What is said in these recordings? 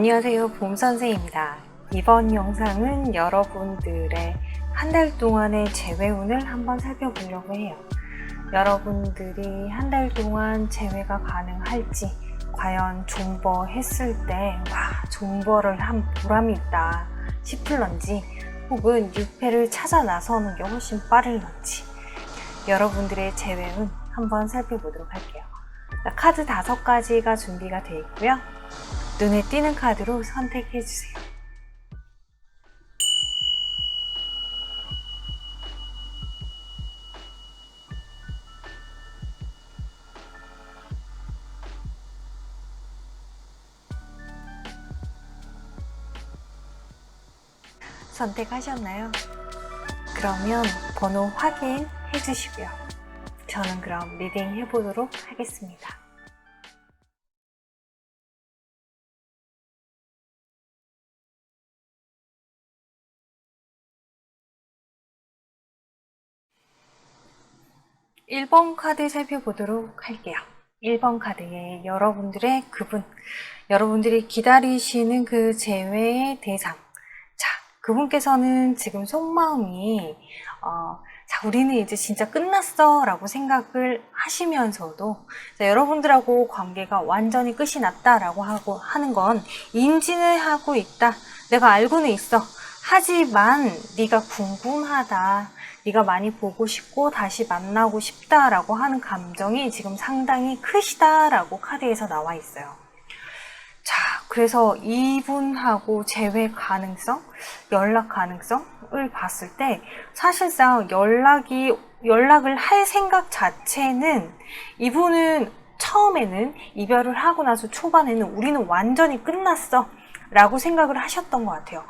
안녕하세요, 봄선생입니다. 이번 영상은 여러분들의 한 달 동안의 재회운을 한번 살펴보려고 해요. 여러분들이 한 달 동안 재회가 가능할지, 과연 존버 했을 때 존버를 한 보람이 있다 싶을런지, 혹은 6회를 찾아 나서는 게 훨씬 빠를런지, 여러분들의 재회운 한번 살펴보도록 할게요. 카드 5가지가 준비가 되어 있고요. 눈에 띄는 카드로 선택해주세요. 선택하셨나요? 그러면 번호 확인해 주시고요. 저는 그럼 리딩 해보도록 하겠습니다. (1번) 카드 살펴보도록 할게요. 1번 카드에 여러분들의 그분, 여러분들이 기다리시는 그 재회의 대상. 자, 그분께서는 지금 속마음이 우리는 이제 진짜 끝났어 라고 생각을 하시면서도, 여러분들하고 관계가 완전히 끝이 났다 라고 하는 건 인지는 하고 있다, 내가 알고는 있어, 하지만 네가 궁금하다, 네가 많이 보고 싶고 다시 만나고 싶다 라고 하는 감정이 지금 상당히 크시다 라고 카드에서 나와 있어요. 자, 그래서 이분하고 재회 가능성, 연락 가능성을 봤을 때 사실상 연락을 할 생각 자체는, 이분은 처음에는 이별을 하고 나서 초반에는 우리는 완전히 끝났어 라고 생각을 하셨던 것 같아요.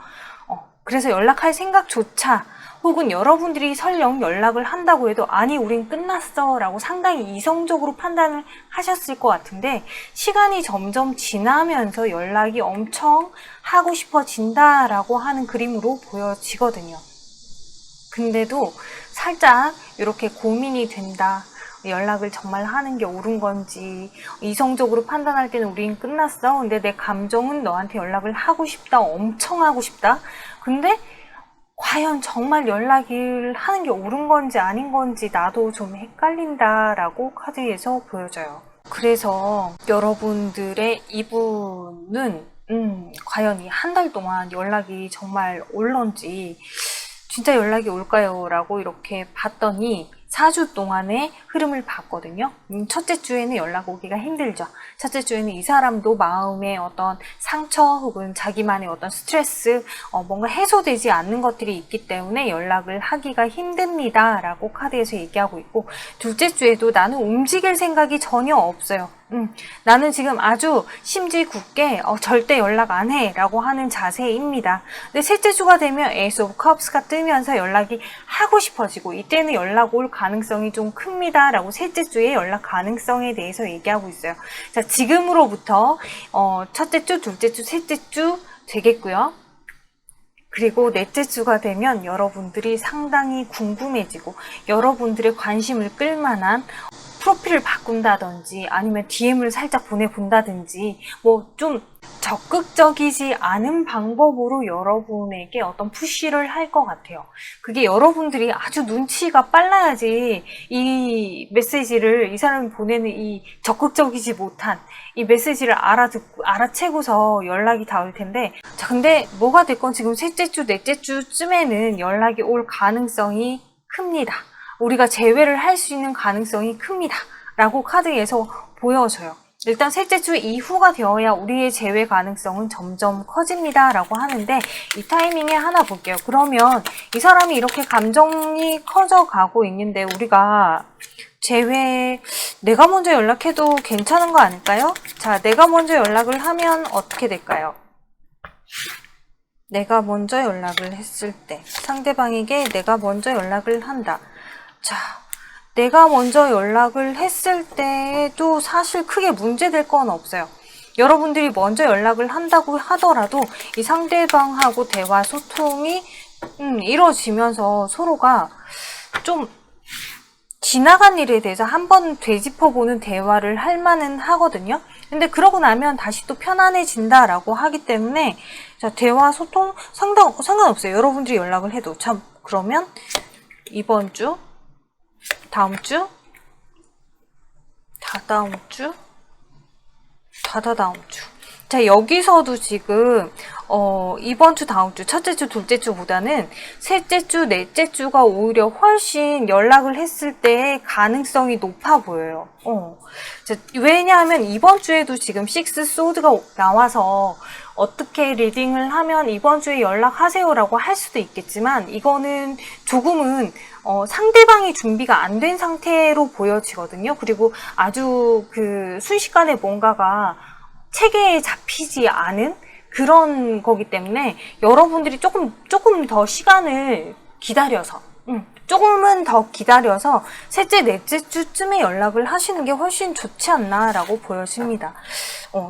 그래서 연락할 생각조차, 혹은 여러분들이 설령 연락을 한다고 해도 아니 우린 끝났어 라고 상당히 이성적으로 판단을 하셨을 것 같은데, 시간이 점점 지나면서 연락이 엄청 하고 싶어진다 라고 하는 그림으로 보여지거든요. 근데도 살짝 이렇게 고민이 된다, 연락을 정말 하는 게 옳은 건지, 이성적으로 판단할 때는 우린 끝났어, 근데 내 감정은 너한테 연락을 하고 싶다, 엄청 하고 싶다, 근데 과연 정말 연락을 하는 게 옳은 건지 아닌 건지 나도 좀 헷갈린다 라고 카드에서 보여져요. 그래서 여러분들의 이분은 과연 이 한 달 동안 연락이 정말 올런지, 진짜 연락이 올까요? 라고 이렇게 봤더니 4주 동안의 흐름을 봤거든요. 첫째 주에는 연락 오기가 힘들죠. 첫째 주에는 이 사람도 마음의 어떤 상처 혹은 자기만의 어떤 스트레스, 뭔가 해소되지 않는 것들이 있기 때문에 연락을 하기가 힘듭니다 라고 카드에서 얘기하고 있고, 둘째 주에도 나는 움직일 생각이 전혀 없어요. 나는 지금 아주 심지 굳게 절대 연락 안 해 라고 하는 자세입니다. 근데 셋째 주가 되면 에이스 오브 컵스가 뜨면서 연락이 하고 싶어지고, 이때는 연락 올 가능성이 좀 큽니다 라고 셋째 주의 연락 가능성에 대해서 얘기하고 있어요. 자, 지금으로부터 첫째 주, 둘째 주, 셋째 주 되겠고요. 그리고 넷째 주가 되면 여러분들이 상당히 궁금해지고 여러분들의 관심을 끌만한 프로필을 바꾼다든지 아니면 DM을 살짝 보내본다든지, 뭐 좀 적극적이지 않은 방법으로 여러분에게 어떤 푸시를 할 것 같아요. 그게 여러분들이 아주 눈치가 빨라야지 이 메시지를, 이 사람이 보내는 이 적극적이지 못한 이 메시지를 알아채고서 연락이 닿을 텐데, 자, 근데 뭐가 됐건 지금 셋째 주, 넷째 주쯤에는 연락이 올 가능성이 큽니다. 우리가 재회를 할 수 있는 가능성이 큽니다 라고 카드에서 보여져요. 일단 셋째 주 이후가 되어야 우리의 재회 가능성은 점점 커집니다 라고 하는데, 이 타이밍에 하나 볼게요. 그러면 이 사람이 이렇게 감정이 커져가고 있는데 우리가 재회, 내가 먼저 연락해도 괜찮은 거 아닐까요? 자, 내가 먼저 연락을 하면 어떻게 될까요? 내가 먼저 연락을 했을 때, 상대방에게 내가 먼저 연락을 한다. 자, 내가 먼저 연락을 했을 때도 사실 크게 문제될 건 없어요. 여러분들이 먼저 연락을 한다고 하더라도 이 상대방하고 대화 소통이 이루어지면서 서로가 좀 지나간 일에 대해서 한번 되짚어보는 대화를 할 만은 하거든요. 근데 그러고 나면 다시 또 편안해진다라고 하기 때문에 자, 대화, 소통 상관없어요. 여러분들이 연락을 해도. 참, 그러면 이번 주, 다음 주, 다다음 주, 다다다음 주. 자, 여기서도 지금 이번 주, 다음 주, 첫째 주, 둘째 주보다는 셋째 주, 넷째 주가 오히려 훨씬 연락을 했을 때 가능성이 높아 보여요. 자, 왜냐하면 이번 주에도 지금 식스 소드가 나와서 어떻게 리딩을 하면 이번 주에 연락하세요라고 할 수도 있겠지만 이거는 조금은 상대방이 준비가 안 된 상태로 보여지거든요. 그리고 아주 그 순식간에 뭔가가 체계에 잡히지 않은 그런 거기 때문에 여러분들이 조금 더 시간을 기다려서 조금은 더 기다려서 셋째, 넷째 주쯤에 연락을 하시는 게 훨씬 좋지 않나라고 보여집니다.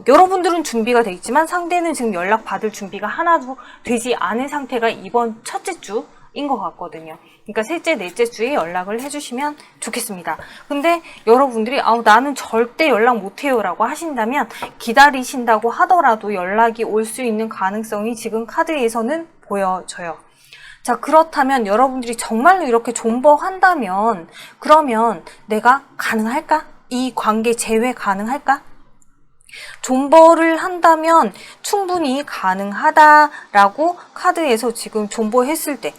여러분들은 준비가 돼 있지만 상대는 지금 연락 받을 준비가 하나도 되지 않은 상태가 이번 첫째 주인 것 같거든요. 그러니까 셋째, 넷째 주에 연락을 해주시면 좋겠습니다. 근데 여러분들이 나는 절대 연락 못해요 라고 하신다면 기다리신다고 하더라도 연락이 올 수 있는 가능성이 지금 카드에서는 보여져요. 자, 그렇다면 여러분들이 정말로 이렇게 존버한다면 그러면 내가 가능할까? 이 관계 재회 가능할까? 존버를 한다면 충분히 가능하다라고 카드에서 지금 존버했을 때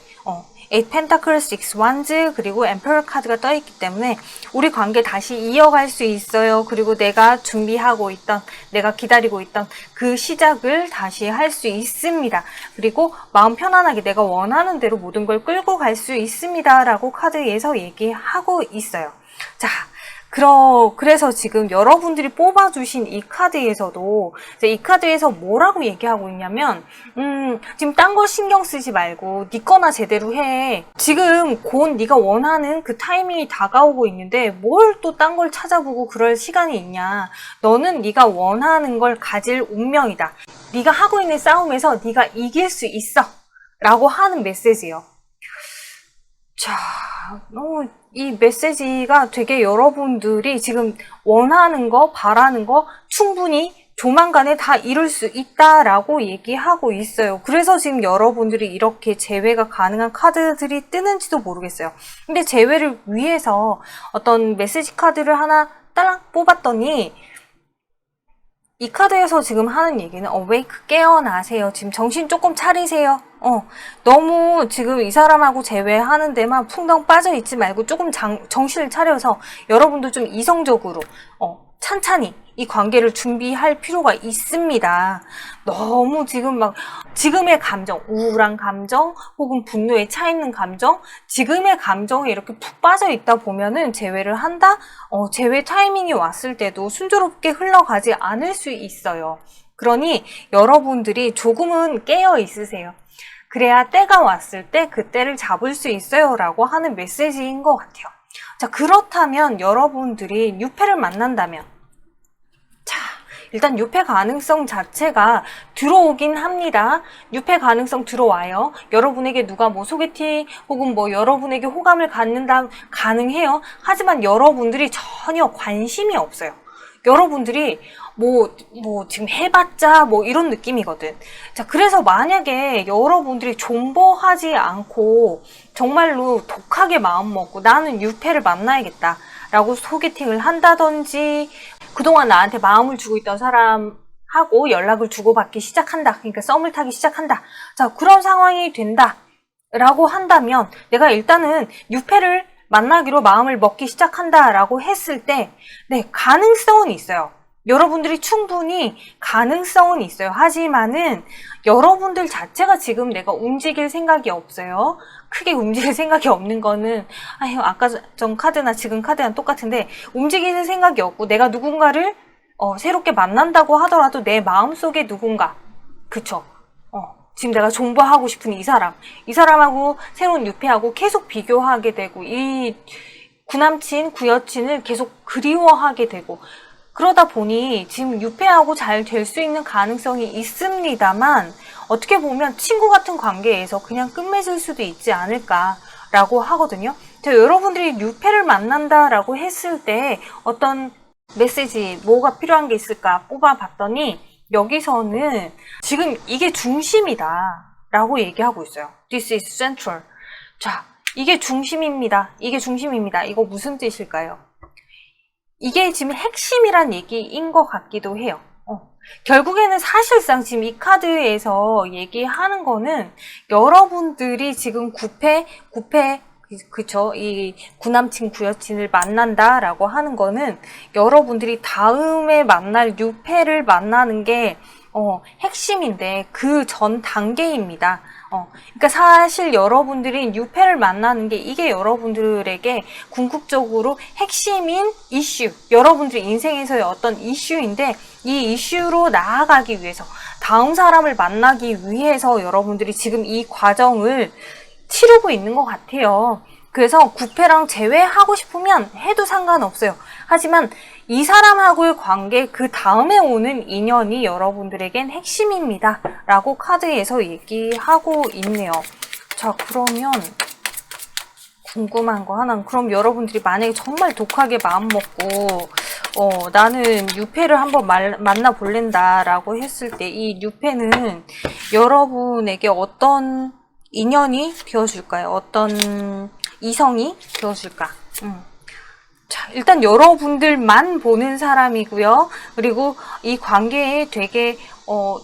8 Pentacles, 6 Wands, 그리고 Emperor 카드가 떠있기 때문에 우리 관계 다시 이어갈 수 있어요. 그리고 내가 준비하고 있던, 내가 기다리고 있던 그 시작을 다시 할 수 있습니다. 그리고 마음 편안하게 내가 원하는 대로 모든 걸 끌고 갈 수 있습니다. 라고 카드에서 얘기하고 있어요. 자, 그래서 지금 여러분들이 뽑아주신 이 카드에서도 이 카드에서 뭐라고 얘기하고 있냐면 지금 딴 거 신경 쓰지 말고 네 거나 제대로 해. 지금 곧 네가 원하는 그 타이밍이 다가오고 있는데 뭘 또 딴 걸 찾아보고 그럴 시간이 있냐. 너는 네가 원하는 걸 가질 운명이다. 네가 하고 있는 싸움에서 네가 이길 수 있어. 라고 하는 메시지예요. 자, 이 메시지가 되게 여러분들이 지금 원하는 거, 바라는 거 충분히 조만간에 다 이룰 수 있다라고 얘기하고 있어요. 그래서 지금 여러분들이 이렇게 재회가 가능한 카드들이 뜨는지도 모르겠어요. 근데 재회를 위해서 어떤 메시지 카드를 하나 딸랑 뽑았더니 이 카드에서 지금 하는 얘기는 awake, 깨어나세요. 지금 정신 조금 차리세요. 너무 지금 이 사람하고 재회하는 데만 풍덩 빠져 있지 말고 조금 정신을 차려서 여러분도 좀 이성적으로 찬찬히 이 관계를 준비할 필요가 있습니다. 너무 지금 지금의 감정, 우울한 감정 혹은 분노에 차 있는 감정, 지금의 감정에 이렇게 푹 빠져 있다 보면은 재회를 한다? 재회 타이밍이 왔을 때도 순조롭게 흘러가지 않을 수 있어요. 그러니 여러분들이 조금은 깨어 있으세요. 그래야 때가 왔을 때 그 때를 잡을 수 있어요 라고 하는 메시지인 것 같아요. 자, 그렇다면 여러분들이 6패를 만난다면 자, 일단 6패 가능성 자체가 들어오긴 합니다. 6패 가능성 들어와요. 여러분에게 누가 뭐 소개팅 혹은 뭐 여러분에게 호감을 갖는다 가능해요. 하지만 여러분들이 전혀 관심이 없어요. 여러분들이 뭐 지금 해봤자 뭐 이런 느낌이거든. 자, 그래서 만약에 여러분들이 존버하지 않고 정말로 독하게 마음 먹고 나는 6패를 만나야겠다 라고 소개팅을 한다든지 그동안 나한테 마음을 주고 있던 사람하고 연락을 주고받기 시작한다. 그러니까 썸을 타기 시작한다. 자, 그런 상황이 된다 라고 한다면 내가 일단은 6패를 만나기로 마음을 먹기 시작한다 라고 했을 때 네, 가능성은 있어요. 여러분들이 충분히 가능성은 있어요. 하지만은 여러분들 자체가 지금 내가 움직일 생각이 없어요. 크게 움직일 생각이 없는 거는 아까 전 카드나 지금 카드랑 똑같은데 움직이는 생각이 없고 내가 누군가를 새롭게 만난다고 하더라도 내 마음속에 누군가 그쵸? 지금 내가 존버하고 싶은 이 사람하고 새로운 유패하고 계속 비교하게 되고 이 구남친, 구여친을 계속 그리워하게 되고 그러다 보니 지금 유패하고 잘 될 수 있는 가능성이 있습니다만 어떻게 보면 친구 같은 관계에서 그냥 끝맺을 수도 있지 않을까라고 하거든요. 여러분들이 유패를 만난다라고 했을 때 어떤 메시지 뭐가 필요한 게 있을까 뽑아봤더니 여기서는 지금 이게 중심이다 라고 얘기하고 있어요. This is central. 자, 이게 중심입니다. 이게 중심입니다. 이거 무슨 뜻일까요? 이게 지금 핵심이란 얘기인 것 같기도 해요. 결국에는 사실상 지금 이 카드에서 얘기하는 거는 여러분들이 지금 그쵸? 이 구남친 구여친을 만난다라고 하는 거는 여러분들이 다음에 만날 유패를 만나는 게 핵심인데 그 전 단계입니다. 그러니까 사실 여러분들이 유패를 만나는 게 이게 여러분들에게 궁극적으로 핵심인 이슈, 여러분들의 인생에서의 어떤 이슈인데 이 이슈로 나아가기 위해서 다음 사람을 만나기 위해서 여러분들이 지금 이 과정을 치르고 있는 것 같아요. 그래서 구패랑 제외하고 싶으면 해도 상관없어요. 하지만 이 사람하고의 관계 그 다음에 오는 인연이 여러분들에겐 핵심입니다 라고 카드에서 얘기하고 있네요. 자, 그러면 궁금한 거 하나는, 그럼 여러분들이 만약에 정말 독하게 마음먹고 나는 유패를 한번 만나볼랜다 라고 했을 때 이 유패는 여러분에게 어떤 인연이 되어줄까요? 어떤 이성이 되어줄까? 자, 일단 여러분들만 보는 사람이고요. 그리고 이 관계에 되게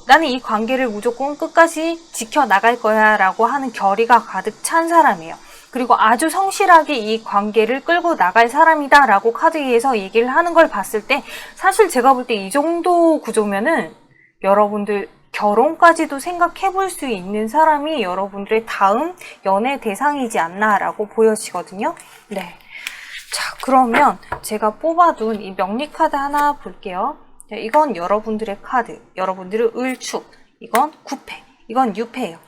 나는 이 관계를 무조건 끝까지 지켜나갈 거야 라고 하는 결의가 가득 찬 사람이에요. 그리고 아주 성실하게 이 관계를 끌고 나갈 사람이다 라고 카드에서 얘기를 하는 걸 봤을 때 사실 제가 볼 때 이 정도 구조면은 여러분들 결혼까지도 생각해 볼 수 있는 사람이 여러분들의 다음 연애 대상이지 않나 라고 보여지거든요. 네. 자, 그러면 제가 뽑아둔 이 명리 카드 하나 볼게요. 이건 여러분들의 카드, 여러분들의 을축, 이건 구패, 이건 유패예요.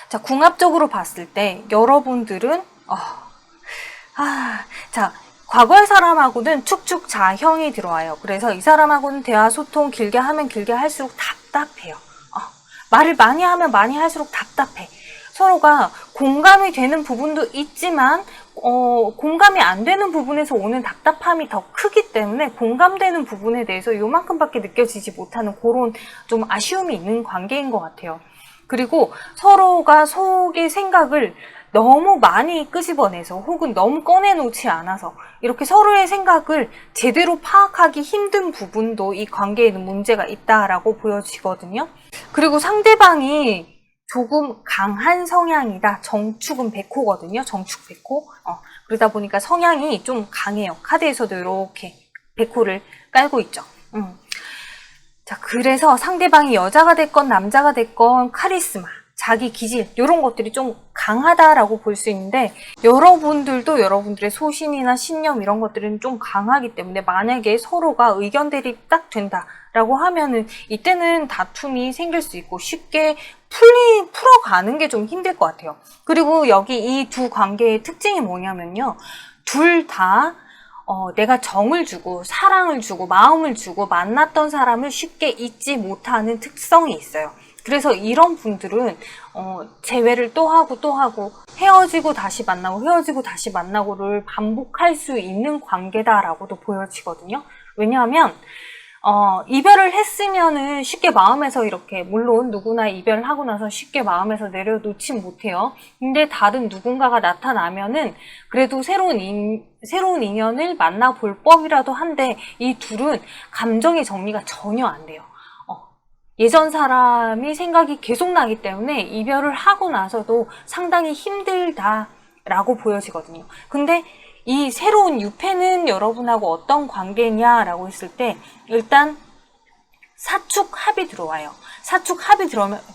자, 궁합적으로 봤을 때 여러분들은 자, 과거의 사람하고는 축축자형이 들어와요. 그래서 이 사람하고는 대화 소통 길게 하면 길게 할수록 답답해요. 말을 많이 하면 많이 할수록 답답해. 서로가 공감이 되는 부분도 있지만 공감이 안 되는 부분에서 오는 답답함이 더 크기 때문에 공감되는 부분에 대해서 요만큼밖에 느껴지지 못하는 그런 좀 아쉬움이 있는 관계인 것 같아요. 그리고 서로가 속의 생각을 너무 많이 끄집어내서 혹은 너무 꺼내놓지 않아서 이렇게 서로의 생각을 제대로 파악하기 힘든 부분도 이 관계에는 문제가 있다라고 보여지거든요. 그리고 상대방이 조금 강한 성향이다. 정축은 백호거든요. 정축 백호. 그러다 보니까 성향이 좀 강해요. 카드에서도 이렇게 백호를 깔고 있죠. 자, 그래서 상대방이 여자가 됐건 남자가 됐건 카리스마, 자기 기질 이런 것들이 좀 강하다라고 볼 수 있는데 여러분들도 여러분들의 소신이나 신념 이런 것들은 좀 강하기 때문에 만약에 서로가 의견 대립 딱 된다라고 하면은 이때는 다툼이 생길 수 있고 쉽게 풀어가는 게 좀 힘들 것 같아요. 그리고 여기 이 두 관계의 특징이 뭐냐면요. 둘 다 내가 정을 주고 사랑을 주고 마음을 주고 만났던 사람을 쉽게 잊지 못하는 특성이 있어요. 그래서 이런 분들은 재회를 또 하고 헤어지고 다시 만나고 헤어지고 다시 만나고를 반복할 수 있는 관계다라고도 보여지거든요. 왜냐하면 이별을 했으면은 쉽게 마음에서 이렇게, 물론 누구나 이별을 하고 나서 쉽게 마음에서 내려놓지 못해요. 근데 다른 누군가가 나타나면은 그래도 새로운 인연을 만나볼 법이라도 한데 이 둘은 감정의 정리가 전혀 안 돼요. 예전 사람이 생각이 계속 나기 때문에 이별을 하고 나서도 상당히 힘들다라고 보여지거든요. 근데 이 새로운 유패는 여러분하고 어떤 관계냐라고 했을 때 일단 사축합이 들어와요. 사축합이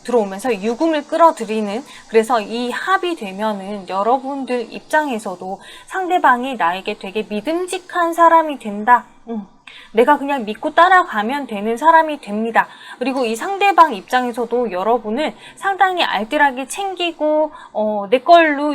들어오면서 유금을 끌어들이는, 그래서 이 합이 되면은 여러분들 입장에서도 상대방이 나에게 되게 믿음직한 사람이 된다. 내가 그냥 믿고 따라가면 되는 사람이 됩니다. 그리고 이 상대방 입장에서도 여러분을 상당히 알뜰하게 챙기고 내 걸로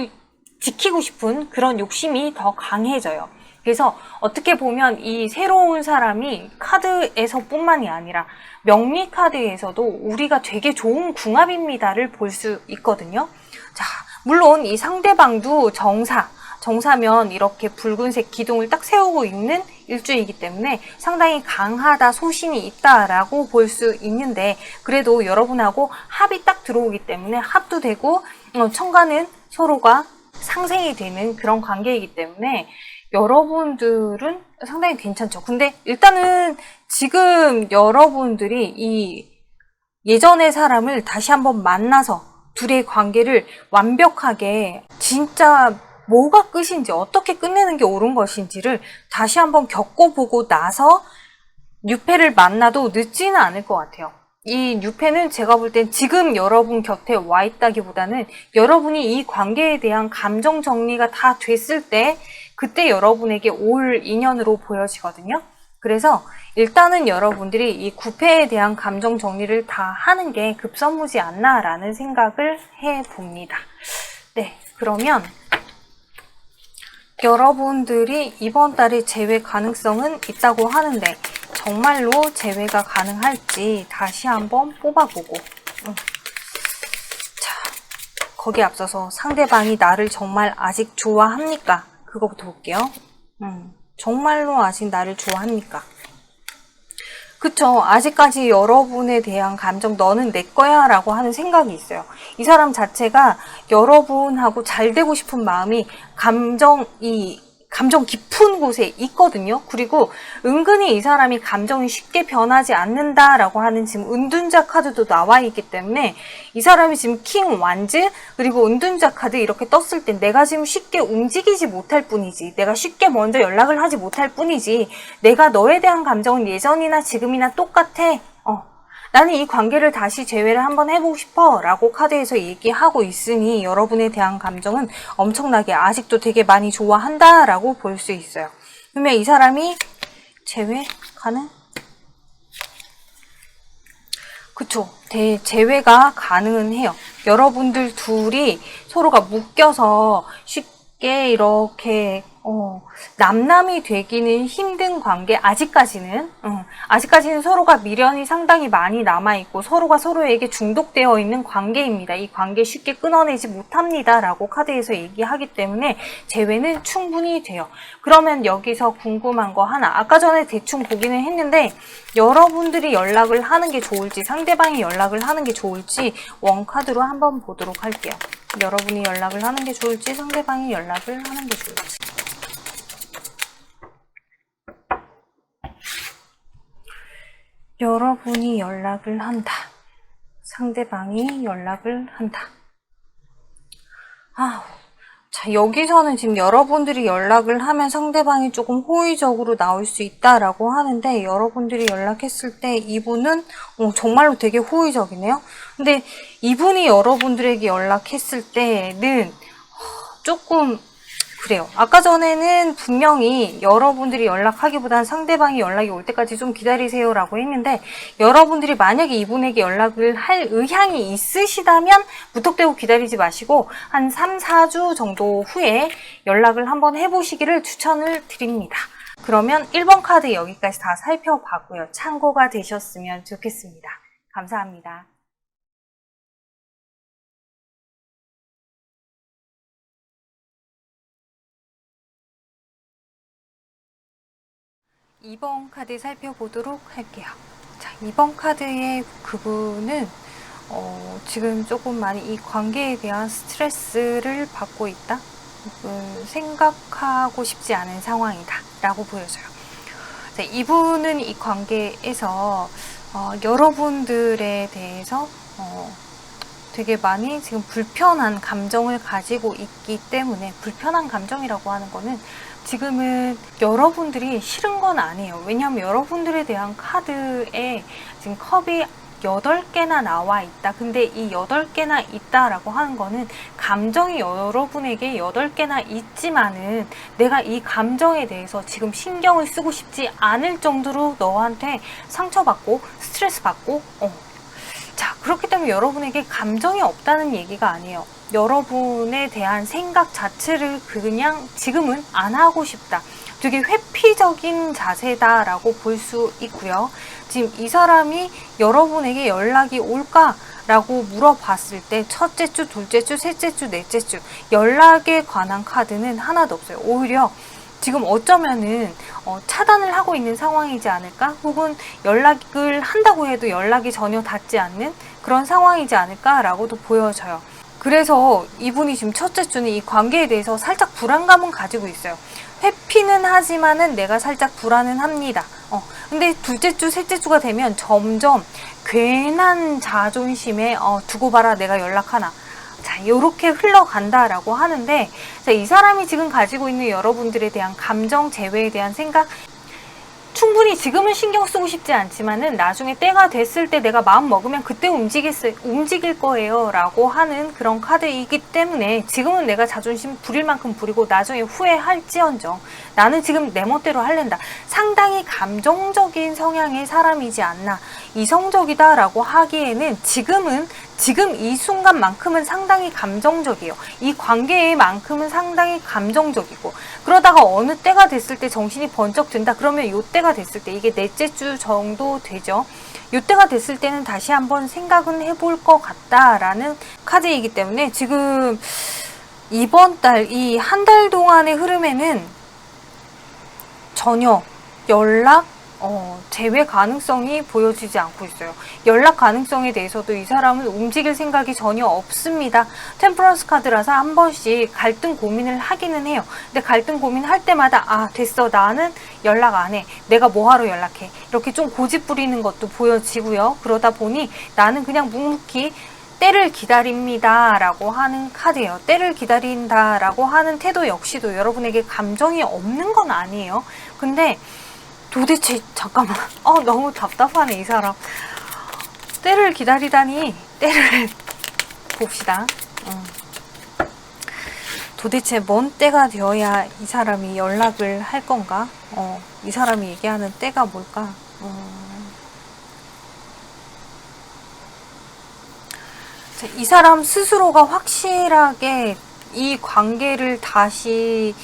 지키고 싶은 그런 욕심이 더 강해져요. 그래서 어떻게 보면 이 새로운 사람이 카드에서 뿐만이 아니라 명리 카드에서도 우리가 되게 좋은 궁합입니다를 볼 수 있거든요. 자, 물론 이 상대방도 정사면 이렇게 붉은색 기둥을 딱 세우고 있는 일주이기 때문에 상당히 강하다, 소신이 있다라고 볼 수 있는데, 그래도 여러분하고 합이 딱 들어오기 때문에 합도 되고 천간은 서로가 상생이 되는 그런 관계이기 때문에 여러분들은 상당히 괜찮죠. 근데 일단은 지금 여러분들이 이 예전의 사람을 다시 한번 만나서 둘의 관계를 완벽하게 진짜 뭐가 끝인지, 어떻게 끝내는 게 옳은 것인지를 다시 한번 겪어보고 나서 뉴페를 만나도 늦지는 않을 것 같아요. 이 뉴페는 제가 볼 땐 지금 여러분 곁에 와 있다기보다는 여러분이 이 관계에 대한 감정 정리가 다 됐을 때 그때 여러분에게 올 인연으로 보여지거든요. 그래서 일단은 여러분들이 이 구패에 대한 감정 정리를 다 하는 게 급선무지 않나라는 생각을 해봅니다. 네, 그러면 여러분들이 이번 달에 재회 가능성은 있다고 하는데 정말로 재회가 가능할지 다시 한번 뽑아보고, 자, 거기에 앞서서 상대방이 나를 정말 아직 좋아합니까? 그거부터 볼게요. 정말로 아직 나를 좋아합니까? 그쵸. 아직까지 여러분에 대한 감정, 너는 내 거야 라고 하는 생각이 있어요. 이 사람 자체가 여러분하고 잘 되고 싶은 마음이 감정 깊은 곳에 있거든요. 그리고 은근히 이 사람이 감정이 쉽게 변하지 않는다라고 하는 지금 은둔자 카드도 나와 있기 때문에 이 사람이 지금 킹 완즈 그리고 은둔자 카드 이렇게 떴을 때 내가 지금 쉽게 움직이지 못할 뿐이지, 내가 쉽게 먼저 연락을 하지 못할 뿐이지, 내가 너에 대한 감정은 예전이나 지금이나 똑같아. 나는 이 관계를 다시 재회를 한번 해보고 싶어 라고 카드에서 얘기하고 있으니 여러분에 대한 감정은 엄청나게 아직도 되게 많이 좋아한다 라고 볼 수 있어요. 그러면 이 사람이 재회 가능? 그쵸. 재회가 가능은 해요. 여러분들 둘이 서로가 묶여서 쉽게 이렇게 남남이 되기는 힘든 관계, 아직까지는 서로가 미련이 상당히 많이 남아있고 서로가 서로에게 중독되어 있는 관계입니다. 이 관계 쉽게 끊어내지 못합니다 라고 카드에서 얘기하기 때문에 재회는 충분히 돼요. 그러면 여기서 궁금한 거 하나, 아까 전에 대충 보기는 했는데 여러분들이 연락을 하는 게 좋을지 상대방이 연락을 하는 게 좋을지 원카드로 한번 보도록 할게요. 여러분이 연락을 하는 게 좋을지 상대방이 연락을 하는 게 좋을지. 여러분이 연락을 한다. 상대방이 연락을 한다. 자, 여기서는 지금 여러분들이 연락을 하면 상대방이 조금 호의적으로 나올 수 있다라고 하는데 여러분들이 연락했을 때 이분은 정말로 되게 호의적이네요. 근데 이분이 여러분들에게 연락했을 때는 조금 그래요. 아까 전에는 분명히 여러분들이 연락하기보다는 상대방이 연락이 올 때까지 좀 기다리세요 라고 했는데 여러분들이 만약에 이분에게 연락을 할 의향이 있으시다면 무턱대고 기다리지 마시고 한 3, 4주 정도 후에 연락을 한번 해보시기를 추천을 드립니다. 그러면 1번 카드 여기까지 다 살펴봤고요. 참고가 되셨으면 좋겠습니다. 감사합니다. 2번 카드 살펴보도록 할게요. 자, 2번 카드의 그분은 지금 조금 많이 이 관계에 대한 스트레스를 받고 있다. 생각하고 싶지 않은 상황이다 라고 보여져요. 자, 이분은 이 관계에서 여러분들에 대해서 되게 많이 지금 불편한 감정을 가지고 있기 때문에, 불편한 감정이라고 하는 거는 지금은 여러분들이 싫은 건 아니에요. 왜냐하면 여러분들에 대한 카드에 지금 컵이 8개나 나와 있다. 근데 이 8개나 있다라고 하는 거는 감정이 여러분에게 8개나 있지만은 내가 이 감정에 대해서 지금 신경을 쓰고 싶지 않을 정도로 너한테 상처받고 스트레스 받고 자, 그렇기 때문에 여러분에게 감정이 없다는 얘기가 아니에요. 여러분에 대한 생각 자체를 그냥 지금은 안 하고 싶다. 되게 회피적인 자세다라고 볼 수 있고요. 지금 이 사람이 여러분에게 연락이 올까? 라고 물어봤을 때 첫째 주, 둘째 주, 셋째 주, 넷째 주 연락에 관한 카드는 하나도 없어요. 오히려 지금 어쩌면은 차단을 하고 있는 상황이지 않을까? 혹은 연락을 한다고 해도 연락이 전혀 닿지 않는 그런 상황이지 않을까라고도 보여져요. 그래서 이분이 지금 첫째 주는 이 관계에 대해서 살짝 불안감은 가지고 있어요. 회피는 하지만은 내가 살짝 불안은 합니다. 근데 둘째 주, 셋째 주가 되면 점점 괜한 자존심에 두고 봐라 내가 연락하나. 자, 요렇게 흘러간다라고 하는데, 자, 이 사람이 지금 가지고 있는 여러분들에 대한 감정 재회에 대한 생각, 충분히 지금은 신경 쓰고 싶지 않지만은 나중에 때가 됐을 때 내가 마음 먹으면 그때 움직일 거예요 라고 하는 그런 카드이기 때문에 지금은 내가 자존심 부릴 만큼 부리고 나중에 후회할지언정 나는 지금 내 멋대로 할랜다. 상당히 감정적인 성향의 사람이지 않나. 이성적이다 라고 하기에는 지금 이 순간만큼은 상당히 감정적이에요. 이 관계에만큼은 상당히 감정적이고, 그러다가 어느 때가 됐을 때 정신이 번쩍 든다 그러면 요 때가 됐을 때, 이게 넷째 주 정도 되죠. 요 때가 됐을 때는 다시 한번 생각은 해볼 것 같다라는 카드이기 때문에 지금 이번 달, 이 한 달 동안의 흐름에는 전혀 연락 재회 가능성이 보여지지 않고 있어요. 연락 가능성에 대해서도 이 사람은 움직일 생각이 전혀 없습니다. 템퍼런스 카드라서 한 번씩 갈등 고민을 하기는 해요. 근데 갈등 고민할 때마다 아 됐어 나는 연락 안 해. 내가 뭐하러 연락해. 이렇게 좀 고집 부리는 것도 보여지고요. 그러다 보니 나는 그냥 묵묵히 때를 기다립니다 라고 하는 카드예요. 때를 기다린다 라고 하는 태도 역시도 여러분에게 감정이 없는 건 아니에요. 근데 도대체 잠깐만 너무 답답하네 이 사람. 때를 기다리다니. 때를 봅시다. 도대체 뭔 때가 되어야 이 사람이 연락을 할 건가? 이 사람이 얘기하는 때가 뭘까? 이 사람 스스로가 확실하게 이 관계를 다시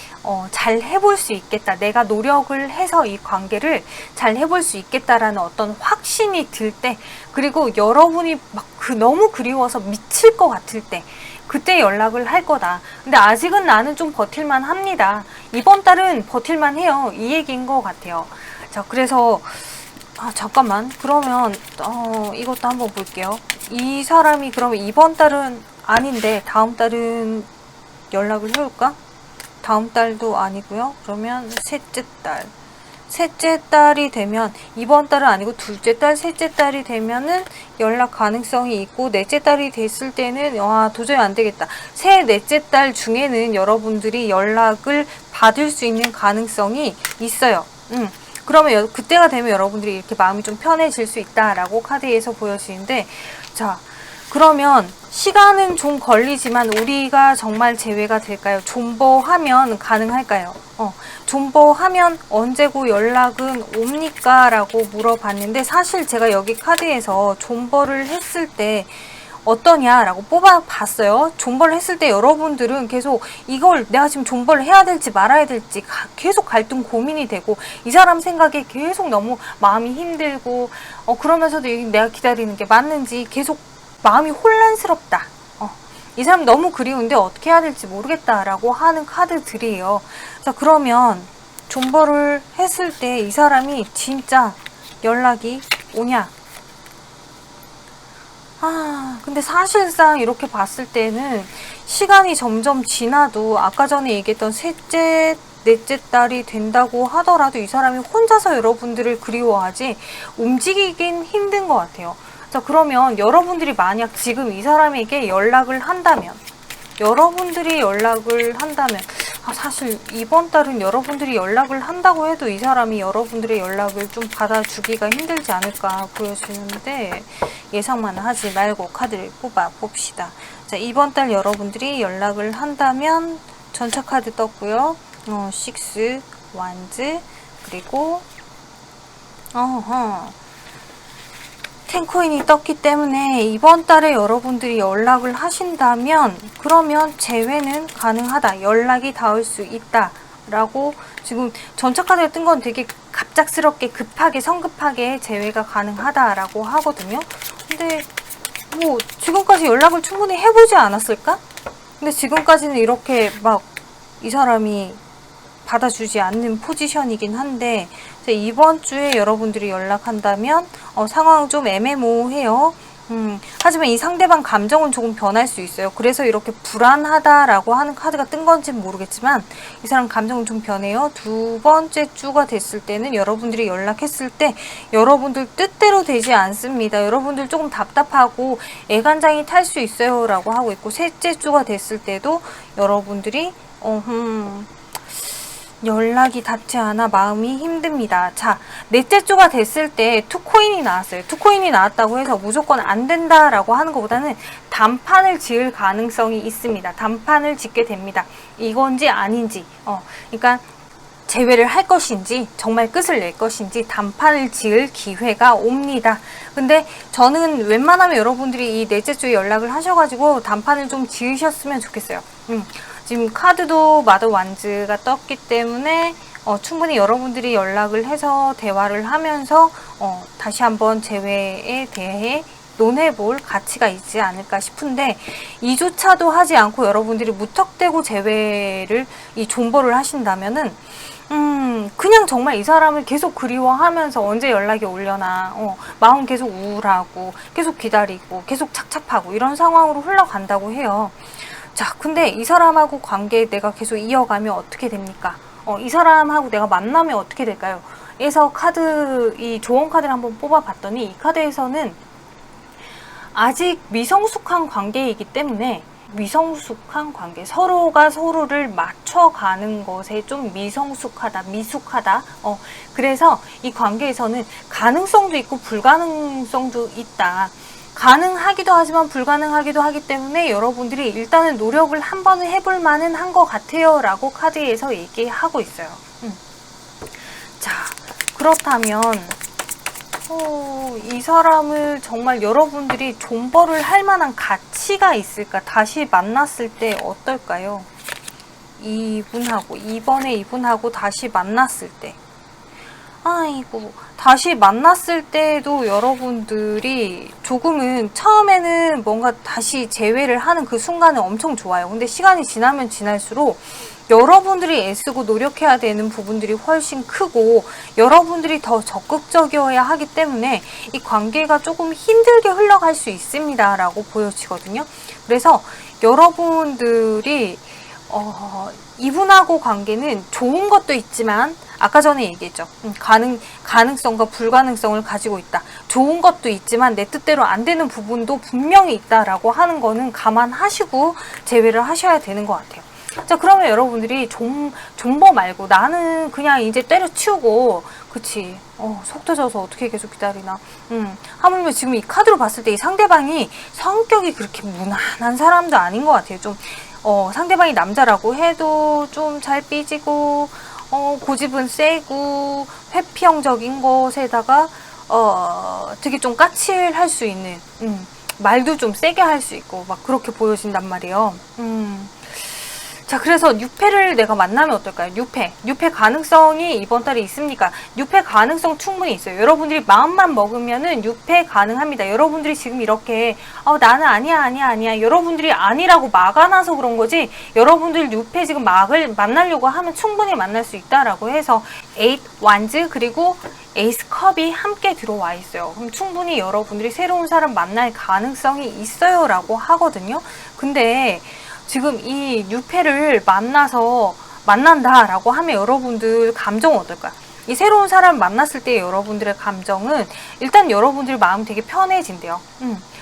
잘 해볼 수 있겠다. 내가 노력을 해서 이 관계를 잘 해볼 수 있겠다라는 어떤 확신이 들 때, 그리고 여러분이 막 너무 그리워서 미칠 것 같을 때, 그때 연락을 할 거다. 근데 아직은 나는 좀 버틸만 합니다. 이번 달은 버틸만 해요. 이 얘기인 것 같아요. 자, 그래서 잠깐만. 그러면 이것도 한번 볼게요. 이 사람이 그러면 이번 달은 아닌데 다음 달은 연락을 해올까? 다음 달도 아니고요. 그러면 셋째 달. 셋째 달이 되면 이번 달은 아니고 둘째 달, 셋째 달이 되면은 연락 가능성이 있고, 넷째 달이 됐을 때는 도저히 안 되겠다. 넷째 달 중에는 여러분들이 연락을 받을 수 있는 가능성이 있어요. 그러면 그때가 되면 여러분들이 이렇게 마음이 좀 편해질 수 있다라고 카드에서 보여지는데, 자, 그러면 시간은 좀 걸리지만 우리가 정말 재회가 될까요? 존버하면 가능할까요? 존버하면 언제고 연락은 옵니까? 라고 물어봤는데, 사실 제가 여기 카드에서 존버를 했을 때 어떠냐라고 뽑아봤어요. 존버를 했을 때 여러분들은 계속 이걸 내가 지금 존버를 해야 될지 말아야 될지 계속 갈등 고민이 되고, 이 사람 생각에 계속 너무 마음이 힘들고, 그러면서도 내가 기다리는 게 맞는지 계속 마음이 혼란스럽다. 이 사람 너무 그리운데 어떻게 해야 될지 모르겠다라고 하는 카드들이에요. 자, 그러면 존버를 했을 때 이 사람이 진짜 연락이 오냐? 근데 사실상 이렇게 봤을 때는 시간이 점점 지나도 아까 전에 얘기했던 셋째, 넷째 달이 된다고 하더라도 이 사람이 혼자서 여러분들을 그리워하지 움직이긴 힘든 것 같아요. 자, 그러면 여러분들이 만약 지금 이 사람에게 연락을 한다면, 사실 이번 달은 여러분들이 연락을 한다고 해도 이 사람이 여러분들의 연락을 좀 받아주기가 힘들지 않을까 보여지는데, 예상만 하지 말고 카드를 뽑아 봅시다. 자, 이번 달 여러분들이 연락을 한다면 전차 카드 떴고요. 6 완즈, 그리고 10코인이 떴기 때문에 이번 달에 여러분들이 연락을 하신다면 그러면 재회는 가능하다. 연락이 닿을 수 있다. 라고 지금 전차 카드가 뜬 건 되게 갑작스럽게 급하게 성급하게 재회가 가능하다라고 하거든요. 근데 뭐 지금까지 연락을 충분히 해보지 않았을까? 근데 지금까지는 이렇게 막 이 사람이 받아주지 않는 포지션이긴 한데 이번 주에 여러분들이 연락한다면 상황은 좀 애매모호해요. 하지만 이 상대방 감정은 조금 변할 수 있어요. 그래서 이렇게 불안하다라고 하는 카드가 뜬 건지는 모르겠지만 이 사람 감정은 좀 변해요. 두 번째 주가 됐을 때는 여러분들이 연락했을 때 여러분들 뜻대로 되지 않습니다. 여러분들 조금 답답하고 애간장이 탈 수 있어요 라고 하고 있고, 셋째 주가 됐을 때도 여러분들이 연락이 닿지 않아 마음이 힘듭니다. 자, 넷째 주가 됐을 때 투코인이 나왔어요. 투코인이 나왔다고 해서 무조건 안 된다라고 하는 것보다는 단판을 지을 가능성이 있습니다. 단판을 짓게 됩니다. 이건지 아닌지. 그러니까 재회를 할 것인지 정말 끝을 낼 것인지 단판을 지을 기회가 옵니다. 근데 저는 웬만하면 여러분들이 이 넷째 주에 연락을 하셔가지고 단판을 좀 지으셨으면 좋겠어요. 지금 카드도 마더 완즈가 떴기 때문에 충분히 여러분들이 연락을 해서 대화를 하면서 다시 한번 재회에 대해 논해볼 가치가 있지 않을까 싶은데, 이조차도 하지 않고 여러분들이 무턱대고 재회를 이 존버를 하신다면은 그냥 정말 이 사람을 계속 그리워하면서 언제 연락이 오려나, 마음 계속 우울하고 계속 기다리고 계속 착잡하고 이런 상황으로 흘러간다고 해요. 자, 근데 이 사람하고 관계 내가 계속 이어가면 어떻게 됩니까? 이 사람하고 내가 만나면 어떻게 될까요? 그래서 이 조언 카드를 한번 뽑아봤더니 이 카드에서는 아직 미성숙한 관계이기 때문에, 미성숙한 관계, 서로가 서로를 맞춰가는 것에 좀 미성숙하다, 미숙하다. 그래서 이 관계에서는 가능성도 있고 불가능성도 있다. 가능하기도 하지만 불가능하기도 하기 때문에 여러분들이 일단은 노력을 한 번은 해볼 만은 한 것 같아요 라고 카드에서 얘기하고 있어요. 자, 그렇다면 이 사람을 정말 여러분들이 존버를 할 만한 가치가 있을까? 다시 만났을 때 어떨까요? 이번에 이분하고 다시 만났을 때, 아이고, 다시 만났을 때도 여러분들이 조금은 처음에는 뭔가 다시 재회를 하는 그 순간은 엄청 좋아요. 근데 시간이 지나면 지날수록 여러분들이 애쓰고 노력해야 되는 부분들이 훨씬 크고 여러분들이 더 적극적이어야 하기 때문에 이 관계가 조금 힘들게 흘러갈 수 있습니다 라고 보여지거든요. 그래서 여러분들이 이분하고 관계는 좋은 것도 있지만, 아까 전에 얘기했죠. 가능성과 불가능성을 가지고 있다. 좋은 것도 있지만 내 뜻대로 안 되는 부분도 분명히 있다라고 하는 거는 감안하시고 재회를 하셔야 되는 것 같아요. 자, 그러면 여러분들이 존버 말고 나는 그냥 이제 때려치우고, 그치, 속 터져서 어떻게 계속 기다리나. 하물며 지금 이 카드로 봤을 때 이 상대방이 성격이 그렇게 무난한 사람도 아닌 것 같아요. 좀 상대방이 남자라고 해도 좀 잘 삐지고 고집은 세고 회피형적인 것에다가 되게 좀 까칠할 수 있는, 말도 좀 세게 할 수 있고 막 그렇게 보여진단 말이에요. 자, 그래서 6패를 내가 만나면 어떨까요? 6패 가능성이 이번 달에 있습니까? 6패 가능성 충분히 있어요. 여러분들이 마음만 먹으면은 6패 가능합니다. 여러분들이 지금 이렇게 나는 아니야 여러분들이 아니라고 막아놔서 그런 거지, 여러분들 6패 지금 만나려고 하면 충분히 만날 수 있다라고 해서 8 완즈 그리고 에이스 컵이 함께 들어와 있어요. 그럼 충분히 여러분들이 새로운 사람 만날 가능성이 있어요 라고 하거든요. 근데 지금 이 6패를 만난다라고 하면 여러분들 감정은 어떨까요? 이 새로운 사람 만났을 때 여러분들의 감정은 일단 여러분들 마음 되게 편해진대요.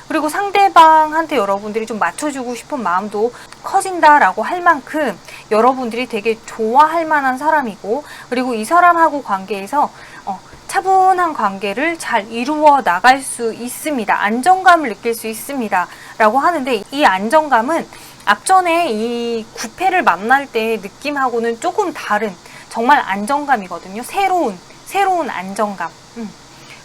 그리고 상대방한테 여러분들이 좀 맞춰주고 싶은 마음도 커진다라고 할 만큼 여러분들이 되게 좋아할 만한 사람이고, 그리고 이 사람하고 관계에서 차분한 관계를 잘 이루어 나갈 수 있습니다. 안정감을 느낄 수 있습니다 라고 하는데, 이 안정감은 앞전에 이 9패를 만날 때의 느낌하고는 조금 다른 정말 안정감이거든요. 새로운 안정감.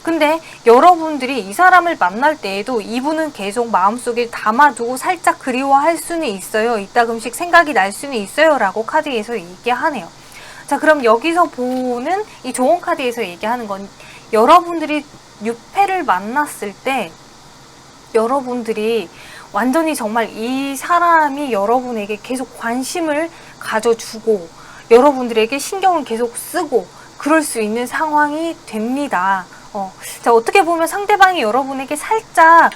근데 여러분들이 이 사람을 만날 때에도 이분은 계속 마음속에 담아두고 살짝 그리워할 수는 있어요. 이따금씩 생각이 날 수는 있어요 라고 카드에서 얘기하네요. 자, 그럼 여기서 보는 이 조언 카드에서 얘기하는 건, 여러분들이 6패를 만났을 때 여러분들이 완전히 정말 이 사람이 여러분에게 계속 관심을 가져주고 여러분들에게 신경을 계속 쓰고 그럴 수 있는 상황이 됩니다. 자, 어떻게 보면 상대방이 여러분에게 살짝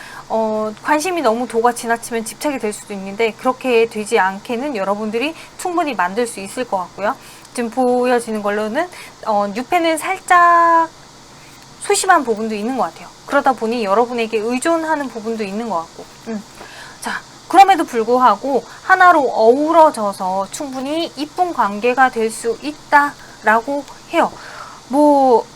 관심이 너무 도가 지나치면 집착이 될 수도 있는데 그렇게 되지 않게는 여러분들이 충분히 만들 수 있을 것 같고요. 지금 보여지는 걸로는 뉴페는 살짝 소심한 부분도 있는 것 같아요. 그러다 보니 여러분에게 의존하는 부분도 있는 것 같고 자, 그럼에도 불구하고 하나로 어우러져서 충분히 이쁜 관계가 될 수 있다라고 해요. 뭐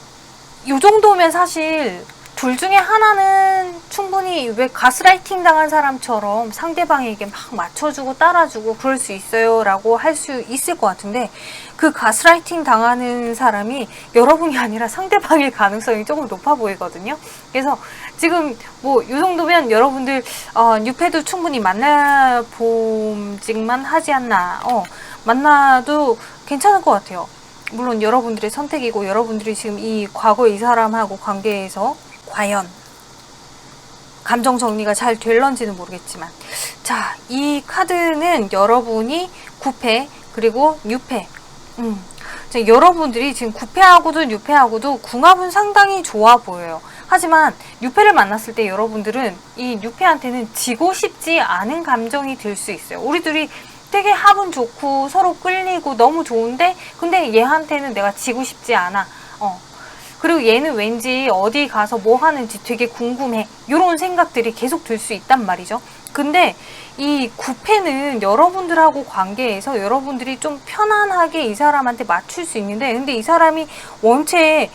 이 정도면 사실 둘 중에 하나는 충분히 왜 가스라이팅 당한 사람처럼 상대방에게 막 맞춰주고 따라주고 그럴 수 있어요 라고 할 수 있을 것 같은데 그 가스라이팅 당하는 사람이 여러분이 아니라 상대방일 가능성이 조금 높아 보이거든요. 그래서 지금 뭐 이 정도면 여러분들 뉴페도 충분히 만나봄직만 하지 않나. 만나도 괜찮을 것 같아요. 물론 여러분들의 선택이고 여러분들이 지금 이 과거 이 사람하고 관계에서 과연 감정 정리가 잘 될런지는 모르겠지만 자, 이 카드는 여러분이 9패 그리고 6패 여러분들이 지금 9패하고도 6패하고도 궁합은 상당히 좋아 보여요. 하지만 6패를 만났을 때 여러분들은 이 6패한테는 지고 싶지 않은 감정이 들 수 있어요. 우리 둘이 되게 합은 좋고 서로 끌리고 너무 좋은데 근데 얘한테는 내가 지고 싶지 않아. 그리고 얘는 왠지 어디 가서 뭐 하는지 되게 궁금해. 이런 생각들이 계속 들 수 있단 말이죠. 근데 이 9패는 여러분들하고 관계에서 여러분들이 좀 편안하게 이 사람한테 맞출 수 있는데 근데 이 사람이 원체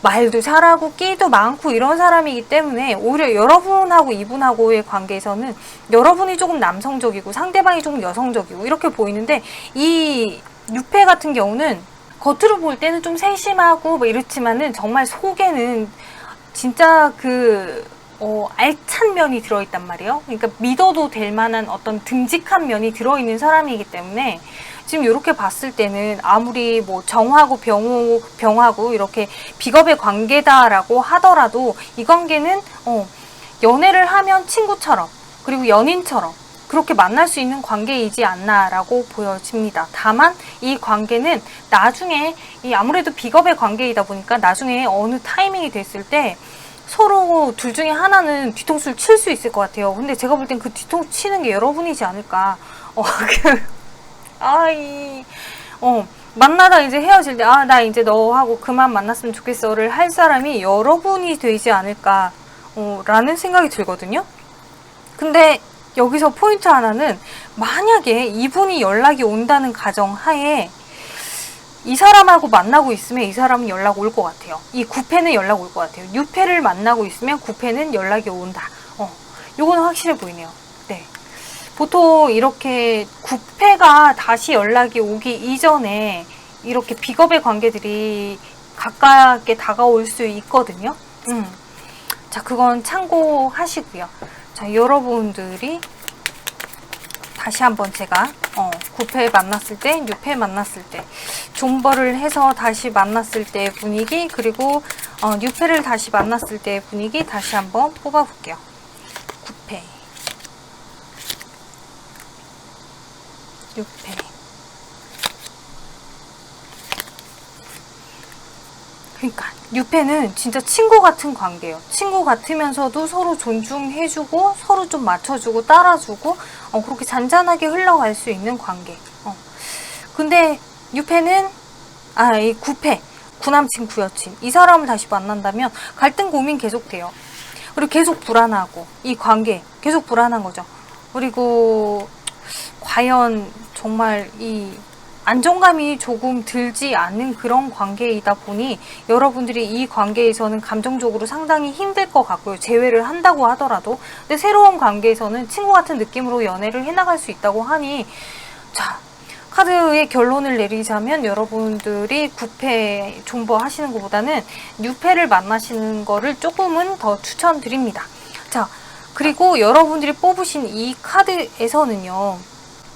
말도 잘하고 끼도 많고 이런 사람이기 때문에 오히려 여러분하고 이분하고의 관계에서는 여러분이 조금 남성적이고 상대방이 조금 여성적이고 이렇게 보이는데 이 6패 같은 경우는 겉으로 볼 때는 좀 세심하고 뭐 이렇지만은 정말 속에는 진짜 알찬 면이 들어있단 말이에요. 그러니까 믿어도 될 만한 어떤 듬직한 면이 들어있는 사람이기 때문에 지금 이렇게 봤을 때는 아무리 뭐 정하고 병하고 이렇게 비겁의 관계다라고 하더라도 이 관계는 연애를 하면 친구처럼 그리고 연인처럼 그렇게 만날 수 있는 관계이지 않나라고 보여집니다. 다만 이 관계는 나중에 아무래도 비겁의 관계이다 보니까 나중에 어느 타이밍이 됐을 때 서로 둘 중에 하나는 뒤통수를 칠 수 있을 것 같아요. 근데 제가 볼 땐 그 뒤통수 치는 게 여러분이지 않을까. 만나다 이제 헤어질 때, 나 이제 너하고 그만 만났으면 좋겠어를 할 사람이 여러분이 되지 않을까, 라는 생각이 들거든요. 근데 여기서 포인트 하나는 만약에 이분이 연락이 온다는 가정하에 이 사람하고 만나고 있으면 이 사람은 연락 올 것 같아요. 이 9패는 연락 올 것 같아요. 6패를 만나고 있으면 9패는 연락이 온다. 요거는 확실해 보이네요. 네. 보통 이렇게 9패가 다시 연락이 오기 이전에 이렇게 비겁의 관계들이 가깝게 다가올 수 있거든요. 자, 그건 참고하시고요. 자, 여러분들이 다시 한번 제가 9패 만났을 때, 6패 만났을 때 존버를 해서 다시 만났을 때의 분위기 그리고 6패를 다시 만났을 때의 분위기 다시 한번 뽑아볼게요. 9패 6패 그러니까 6패는 진짜 친구 같은 관계예요. 친구 같으면서도 서로 존중해주고 서로 좀 맞춰주고 따라주고 그렇게 잔잔하게 흘러갈 수 있는 관계. 근데 6패는 이 9패 구남친 구여친 이 사람을 다시 만난다면 갈등 고민 계속돼요. 그리고 계속 불안하고 이 관계 계속 불안한 거죠. 그리고 과연 정말 이 안정감이 조금 들지 않는 그런 관계이다 보니 여러분들이 이 관계에서는 감정적으로 상당히 힘들 것 같고요. 재회를 한다고 하더라도. 근데 새로운 관계에서는 친구 같은 느낌으로 연애를 해나갈 수 있다고 하니 자, 카드의 결론을 내리자면 여러분들이 9패 존버 하시는 것보다는 6패를 만나시는 거를 조금은 더 추천드립니다. 자, 그리고 여러분들이 뽑으신 이 카드에서는요.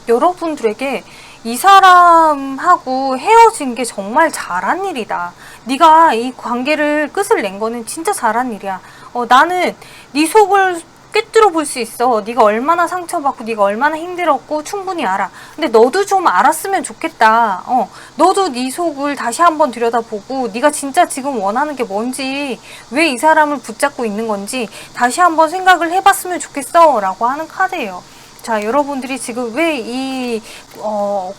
여러분들에게 이 사람하고 헤어진 게 정말 잘한 일이다. 네가 이 관계를 끝을 낸 거는 진짜 잘한 일이야. 나는 네 속을 꿰뚫어 볼 수 있어. 네가 얼마나 상처받고 네가 얼마나 힘들었고 충분히 알아. 근데 너도 좀 알았으면 좋겠다. 너도 네 속을 다시 한번 들여다보고 네가 진짜 지금 원하는 게 뭔지, 왜 이 사람을 붙잡고 있는 건지 다시 한번 생각을 해봤으면 좋겠어 라고 하는 카드예요. 자, 여러분들이 지금 왜 이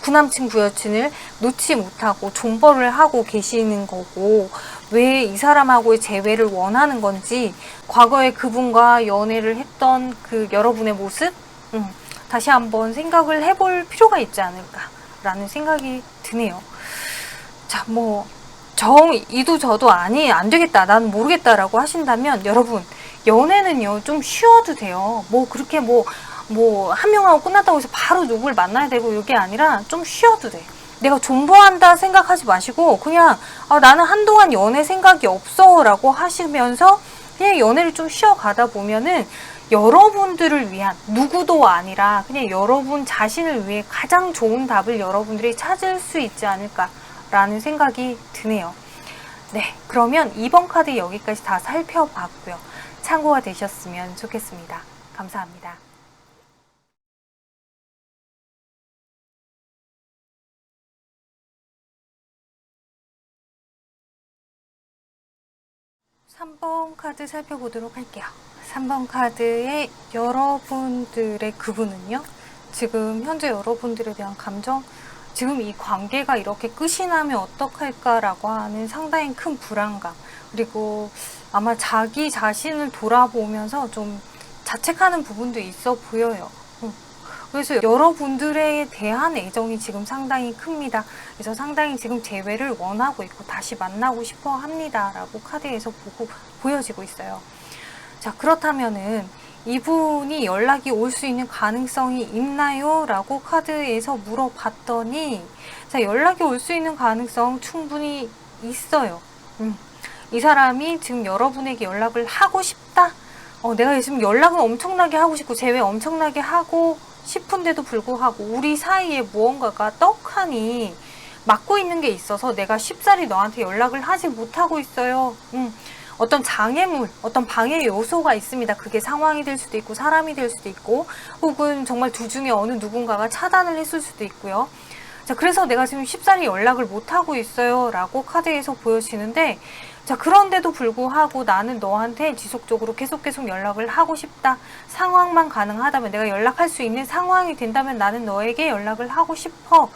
구남친 구여친을 놓지 못하고 존버를 하고 계시는 거고, 왜 이 사람하고의 재회를 원하는 건지, 과거에 그분과 연애를 했던 그 여러분의 모습, 다시 한번 생각을 해볼 필요가 있지 않을까라는 생각이 드네요. 자, 뭐 이도 저도 아니 안 되겠다, 난 모르겠다라고 하신다면, 여러분 연애는요 좀 쉬어도 돼요. 뭐 그렇게 한 명하고 끝났다고 해서 바로 누굴 만나야 되고 이게 아니라 좀 쉬어도 돼. 내가 존버한다 생각하지 마시고 그냥 나는 한동안 연애 생각이 없어 라고 하시면서 그냥 연애를 좀 쉬어가다 보면은 여러분들을 위한, 누구도 아니라 그냥 여러분 자신을 위해 가장 좋은 답을 여러분들이 찾을 수 있지 않을까라는 생각이 드네요. 네, 그러면 2번 카드 여기까지 다 살펴봤고요. 참고가 되셨으면 좋겠습니다. 감사합니다. 3번 카드 살펴보도록 할게요. 3번 카드의 여러분들의 그분은요, 지금 현재 여러분들에 대한 감정, 지금 이 관계가 이렇게 끝이 나면 어떡할까라고 하는 상당히 큰 불안감, 그리고 아마 자기 자신을 돌아보면서 좀 자책하는 부분도 있어 보여요. 그래서 여러분들에 대한 애정이 지금 상당히 큽니다. 그래서 상당히 지금 재회를 원하고 있고 다시 만나고 싶어 합니다 라고 카드에서 보여지고 있어요. 자, 그렇다면은 이분이 연락이 올 수 있는 가능성이 있나요? 라고 카드에서 물어봤더니, 자, 연락이 올 수 있는 가능성 충분히 있어요. 이 사람이 지금 여러분에게 연락을 하고 싶다? 내가 지금 연락은 엄청나게 하고 싶고 재회 엄청나게 하고 싶은데도 불구하고 우리 사이에 무언가가 떡하니 막고 있는 게 있어서 내가 쉽사리 너한테 연락을 하지 못하고 있어요. 어떤 장애물, 어떤 방해 요소가 있습니다. 그게 상황이 될 수도 있고 사람이 될 수도 있고, 혹은 정말 둘 중에 어느 누군가가 차단을 했을 수도 있고요. 자, 그래서 내가 지금 쉽사리 연락을 못하고 있어요 라고 카드에서 보여지는데, 자, 그런데도 불구하고 나는 너한테 지속적으로 계속 연락을 하고 싶다. 상황만 가능하다면, 내가 연락할 수 있는 상황이 된다면 나는 너에게 연락을 하고 싶어.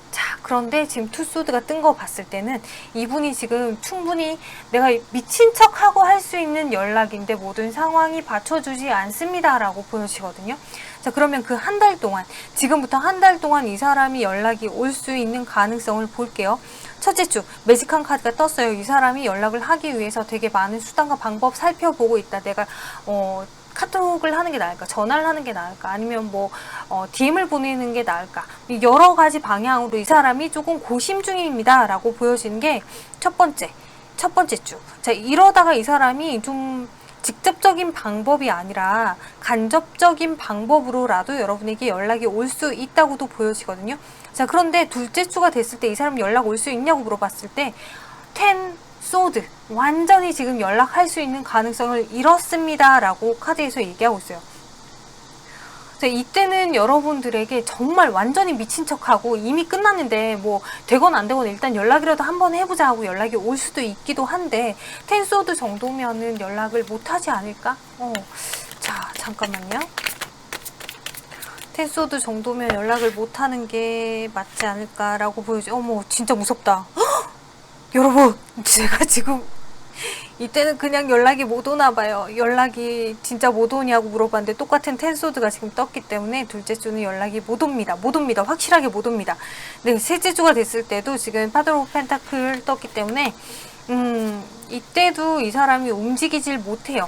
자, 그런데 지금 투소드가 뜬 거 봤을 때는 이분이 지금 충분히 내가 미친 척하고 할 수 있는 연락인데 모든 상황이 받쳐주지 않습니다 라고 보여지거든요. 자, 그러면 그 한 달 동안, 지금부터 한 달 동안 이 사람이 연락이 올 수 있는 가능성을 볼게요. 첫째 주 매직한 카드가 떴어요. 이 사람이 연락을 하기 위해서 되게 많은 수단과 방법 살펴보고 있다. 내가 카톡을 하는 게 나을까? 전화를 하는 게 나을까? 아니면 DM을 보내는 게 나을까? 여러 가지 방향으로 이 사람이 조금 고심 중입니다 라고 보여지는 게 첫 번째 주. 자, 이러다가 이 사람이 좀 직접적인 방법이 아니라 간접적인 방법으로라도 여러분에게 연락이 올 수 있다고도 보여지거든요. 자, 그런데 둘째 주가 됐을 때 이 사람 연락 올 수 있냐고 물어봤을 때 텐 소드, 완전히 지금 연락할 수 있는 가능성을 잃었습니다 라고 카드에서 얘기하고 있어요. 자, 이때는 여러분들에게 정말 완전히 미친 척하고 이미 끝났는데 되건 안 되건 일단 연락이라도 한번 해보자 하고 연락이 올 수도 있기도 한데, 텐소드 정도면은 연락을 못하지 않을까? 자, 잠깐만요. 텐소드 정도면 연락을 못하는 게 맞지 않을까라고 보여줘. 어머, 진짜 무섭다. 여러분, 제가 지금 이때는 그냥 연락이 못 오나 봐요. 연락이 진짜 못 오냐고 물어봤는데 똑같은 텐소드가 지금 떴기 때문에 둘째 주는 연락이 못 옵니다. 확실하게 못 옵니다. 네, 셋째 주가 됐을 때도 지금 파더 오브 펜타클 떴기 때문에 이때도 이 사람이 움직이질 못해요.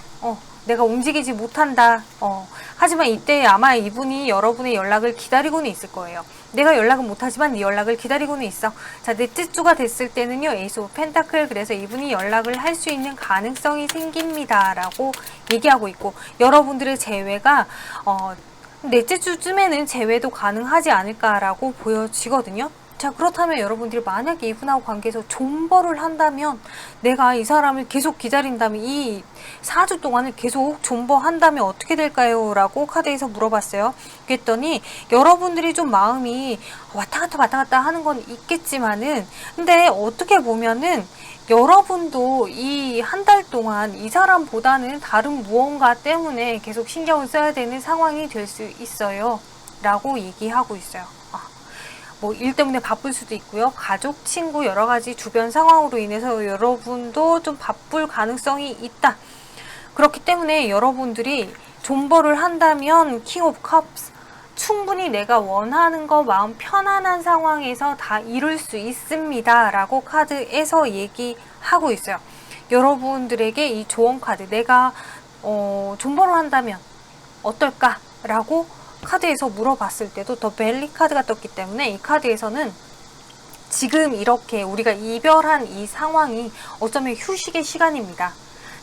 내가 움직이지 못한다. 하지만 이때 아마 이분이 여러분의 연락을 기다리고는 있을 거예요. 내가 연락은 못하지만 네 연락을 기다리고는 있어. 자, 넷째 주가 됐을 때는요, 에이스 오브 펜타클, 그래서 이분이 연락을 할 수 있는 가능성이 생깁니다 라고 얘기하고 있고, 여러분들의 재회가 넷째 주쯤에는 재회도 가능하지 않을까라고 보여지거든요. 자, 그렇다면 여러분들이 만약에 이분하고 관계에서 존버를 한다면, 내가 이 사람을 계속 기다린다면, 이 4주 동안을 계속 존버한다면 어떻게 될까요? 라고 카드에서 물어봤어요. 그랬더니 여러분들이 좀 마음이 왔다 갔다 하는 건 있겠지만은, 근데 어떻게 보면은 여러분도 이 한 달 동안 이 사람보다는 다른 무언가 때문에 계속 신경을 써야 되는 상황이 될 수 있어요. 라고 얘기하고 있어요. 뭐 일 때문에 바쁠 수도 있고요. 가족, 친구, 여러 가지 주변 상황으로 인해서 여러분도 좀 바쁠 가능성이 있다. 그렇기 때문에 여러분들이 존버를 한다면 킹 오브 컵스, 충분히 내가 원하는 거 마음 편안한 상황에서 다 이룰 수 있습니다. 라고 카드에서 얘기하고 있어요. 여러분들에게 이 조언 카드, 내가 존버를 한다면 어떨까? 라고 카드에서 물어봤을 때도 더 벨리 카드가 떴기 때문에 이 카드에서는 지금 이렇게 우리가 이별한 이 상황이 어쩌면 휴식의 시간입니다.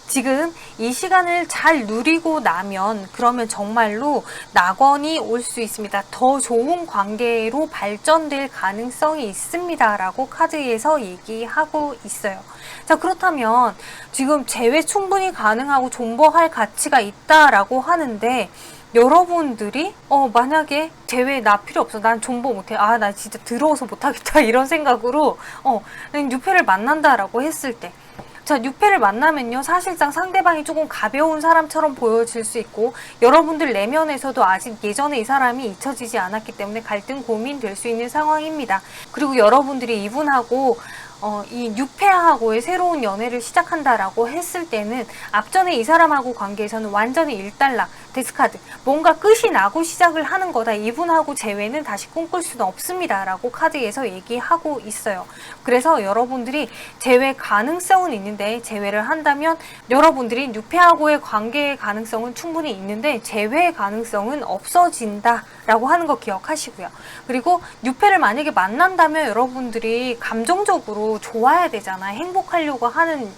지금 이 시간을 잘 누리고 나면 그러면 정말로 낙원이 올 수 있습니다. 더 좋은 관계로 발전될 가능성이 있습니다. 라고 카드에서 얘기하고 있어요. 자, 그렇다면 지금 재회 충분히 가능하고 존버할 가치가 있다라고 하는데, 여러분들이 만약에 재회 나 필요 없어, 난 존버 못해, 나 진짜 더러워서 못하겠다 이런 생각으로 뉴페를 만난다라고 했을 때, 자, 뉴페를 만나면요, 사실상 상대방이 조금 가벼운 사람처럼 보여질 수 있고, 여러분들 내면에서도 아직 예전에 이 사람이 잊혀지지 않았기 때문에 갈등 고민될 수 있는 상황입니다. 그리고 여러분들이 이분하고 이 뉴페하고의 새로운 연애를 시작한다라고 했을 때는 앞전에 이 사람하고 관계에서는 완전히 일단락, 데스카드, 뭔가 끝이 나고 시작을 하는 거다. 이분하고 재회는 다시 꿈꿀 수는 없습니다. 라고 카드에서 얘기하고 있어요. 그래서 여러분들이 재회 가능성은 있는데, 재회를 한다면 여러분들이 뉴페하고의 관계의 가능성은 충분히 있는데 재회의 가능성은 없어진다 라고 하는 거 기억하시고요. 그리고 뉴페를 만약에 만난다면 여러분들이 감정적으로 좋아야 되잖아. 행복하려고 하는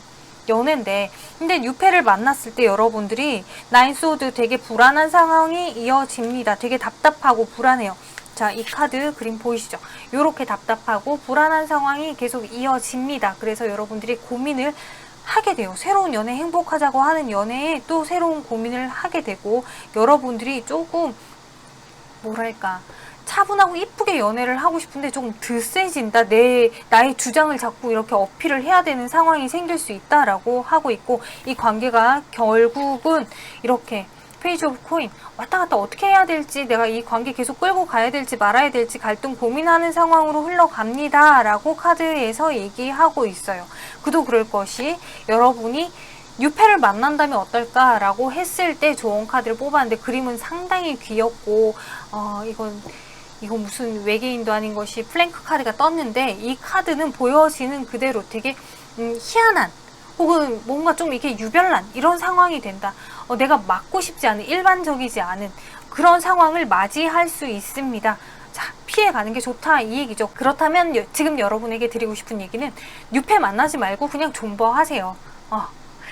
연애인데, 근데 뉴페를 만났을 때 여러분들이 나인소드 되게 불안한 상황이 이어집니다. 되게 답답하고 불안해요. 자, 이 카드 그림 보이시죠? 이렇게 답답하고 불안한 상황이 계속 이어집니다. 그래서 여러분들이 고민을 하게 돼요. 새로운 연애, 행복하자고 하는 연애에 또 새로운 고민을 하게 되고, 여러분들이 조금 뭐랄까, 차분하고 이쁘게 연애를 하고 싶은데 조금 드세진다. 나의 주장을 자꾸 이렇게 어필을 해야 되는 상황이 생길 수 있다라고 하고 있고, 이 관계가 결국은 이렇게 페이지 오브 코인, 왔다 갔다 어떻게 해야 될지, 내가 이 관계 계속 끌고 가야 될지 말아야 될지 갈등 고민하는 상황으로 흘러갑니다. 라고 카드에서 얘기하고 있어요. 그도 그럴 것이, 여러분이 뉴페를 만난다면 어떨까? 라고 했을 때 좋은 카드를 뽑았는데, 그림은 상당히 귀엽고, 이건 무슨 외계인도 아닌 것이 플랭크 카드가 떴는데, 이 카드는 보여지는 그대로 되게 희한한, 혹은 뭔가 좀 이렇게 유별난 이런 상황이 된다. 내가 맞고 싶지 않은, 일반적이지 않은 그런 상황을 맞이할 수 있습니다. 자, 피해가는 게 좋다 이 얘기죠. 그렇다면 지금 여러분에게 드리고 싶은 얘기는, 뉴페 만나지 말고 그냥 존버하세요.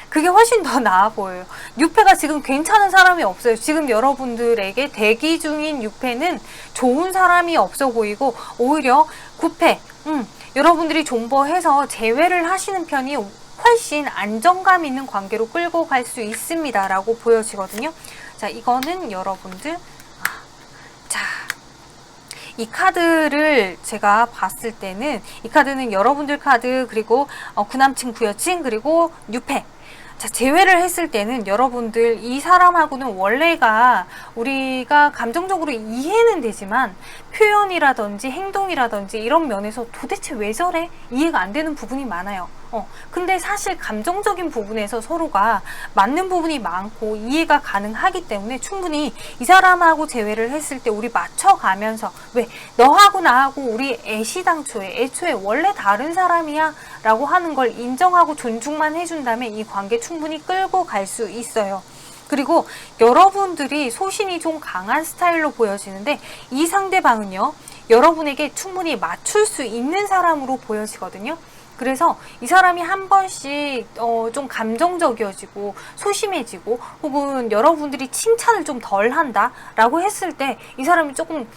그게 훨씬 더 나아 보여요. 뉴페가 지금 괜찮은 사람이 없어요. 지금 여러분들에게 대기 중인 뉴페는 좋은 사람이 없어 보이고, 오히려 9패, 여러분들이 존버해서 재회를 하시는 편이 훨씬 안정감 있는 관계로 끌고 갈 수 있습니다. 라고 보여지거든요. 자, 이거는 여러분들, 자, 이 카드를 제가 봤을 때는, 이 카드는 여러분들 카드, 그리고 구남친, 구여친, 그리고 뉴페. 자, 재회를 했을 때는 여러분들 이 사람하고는 원래가 우리가 감정적으로 이해는 되지만 표현이라든지 행동이라든지 이런 면에서 도대체 왜 저래? 이해가 안 되는 부분이 많아요. 근데 사실 감정적인 부분에서 서로가 맞는 부분이 많고 이해가 가능하기 때문에 충분히 이 사람하고 재회를 했을 때 우리 맞춰가면서, 왜 너하고 나하고 우리 애초에 원래 다른 사람이야 라고 하는 걸 인정하고 존중만 해준다면 이 관계 충분히 끌고 갈 수 있어요. 그리고 여러분들이 소신이 좀 강한 스타일로 보여지는데, 이 상대방은요, 여러분에게 충분히 맞출 수 있는 사람으로 보여지거든요. 그래서 이 사람이 한 번씩 좀 감정적이어지고 소심해지고, 혹은 여러분들이 칭찬을 좀 덜 한다 라고 했을 때 이 사람이 조금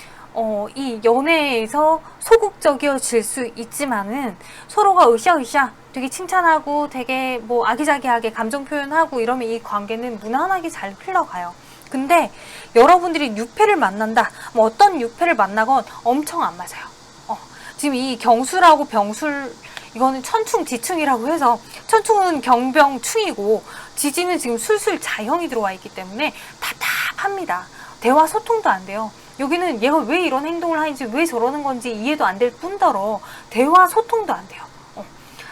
이 연애에서 소극적이어질 수 있지만은 서로가 으쌰으쌰 되게 칭찬하고 되게 뭐 아기자기하게 감정 표현하고 이러면 이 관계는 무난하게 잘 흘러가요. 근데 여러분들이 뉴페를 만난다, 뭐 어떤 뉴페를 만나건 엄청 안 맞아요. 지금 이 경술하고 병술, 이거는 천충지충이라고 해서 천충은 경병충이고 지지는 지금 술술 자형이 들어와 있기 때문에 답답합니다. 대화 소통도 안 돼요. 여기는 얘가 왜 이런 행동을 하는지, 왜 저러는 건지 이해도 안 될 뿐더러 대화 소통도 안 돼요.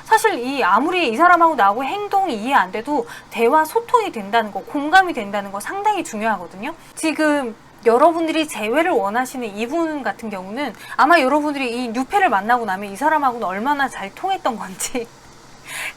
사실 아무리 이 사람하고 나하고 행동이 이해 안 돼도 대화 소통이 된다는 거, 공감이 된다는 거 상당히 중요하거든요. 지금 여러분들이 재회를 원하시는 이분 같은 경우는 아마 여러분들이 이 뉴페를 만나고 나면 이 사람하고는 얼마나 잘 통했던 건지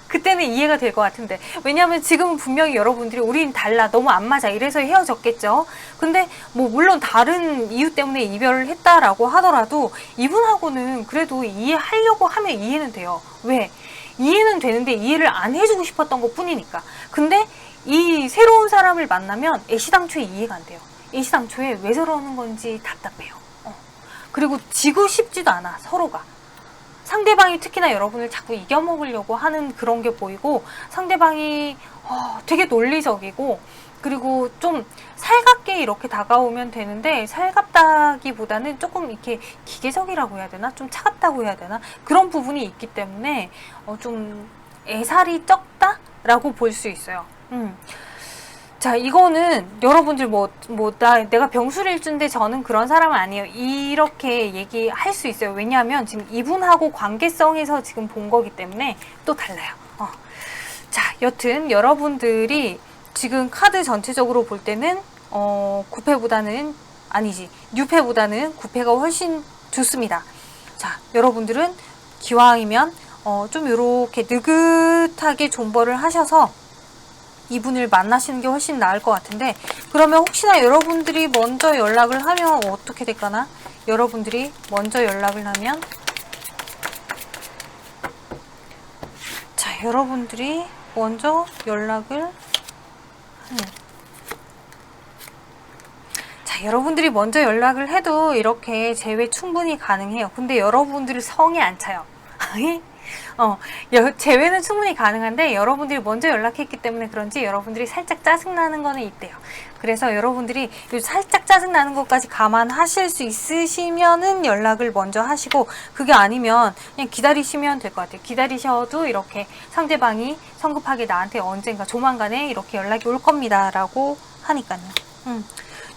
그때는 이해가 될 것 같은데, 왜냐하면 지금은 분명히 여러분들이 우린 달라, 너무 안 맞아 이래서 헤어졌겠죠. 근데 뭐 물론 다른 이유 때문에 이별을 했다라고 하더라도 이분하고는 그래도 이해하려고 하면 이해는 돼요. 왜? 이해는 되는데 이해를 안 해주고 싶었던 것 뿐이니까. 근데 이 새로운 사람을 만나면 애시당초에 이해가 안 돼요. 애시당초에 왜 저러는 건지 답답해요. 그리고 지고 싶지도 않아, 서로가. 상대방이 특히나 여러분을 자꾸 이겨먹으려고 하는 그런 게 보이고, 상대방이 되게 논리적이고, 그리고 좀 살갑게 이렇게 다가오면 되는데, 살갑다기보다는 조금 이렇게 기계적이라고 해야 되나? 좀 차갑다고 해야 되나? 그런 부분이 있기 때문에 좀 애살이 적다라고 볼 수 있어요. 자, 이거는 여러분들 내가 병술일주인데 저는 그런 사람은 아니에요, 이렇게 얘기할 수 있어요. 왜냐하면 지금 이분하고 관계성에서 지금 본 거기 때문에 또 달라요. 자, 여튼 여러분들이 지금 카드 전체적으로 볼 때는 9패보다는 아니지, 뉴패보다는 9패가 훨씬 좋습니다. 자, 여러분들은 기왕이면 좀 이렇게 느긋하게 존버를 하셔서 이분을 만나시는 게 훨씬 나을 것 같은데, 그러면 혹시나 여러분들이 먼저 연락을 하면 어떻게 될까나? 여러분들이 먼저 연락을 하면, 자, 여러분들이 먼저 연락을 하면, 자, 여러분들이 먼저 연락을 해도 이렇게 재회 충분히 가능해요. 근데 여러분들이 성에 안 차요. 재회는 충분히 가능한데 여러분들이 먼저 연락했기 때문에 그런지 여러분들이 살짝 짜증나는 거는 있대요. 그래서 여러분들이 살짝 짜증나는 것까지 감안하실 수 있으시면은 연락을 먼저 하시고, 그게 아니면 그냥 기다리시면 될 것 같아요. 기다리셔도 이렇게 상대방이 성급하게 나한테 언젠가 조만간에 이렇게 연락이 올 겁니다 라고 하니까요.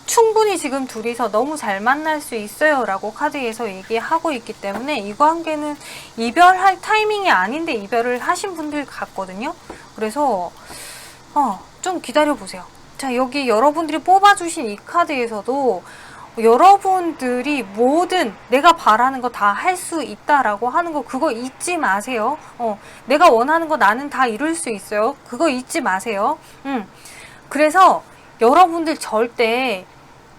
충분히 지금 둘이서 너무 잘 만날 수 있어요 라고 카드에서 얘기하고 있기 때문에 이 관계는 이별할 타이밍이 아닌데 이별을 하신 분들 같거든요. 그래서 좀 기다려 보세요. 자, 여기 여러분들이 뽑아주신 이 카드에서도 여러분들이 뭐든 내가 바라는 거 다 할 수 있다라고 하는 거, 그거 잊지 마세요. 내가 원하는 거 나는 다 이룰 수 있어요. 그거 잊지 마세요. 그래서 여러분들 절대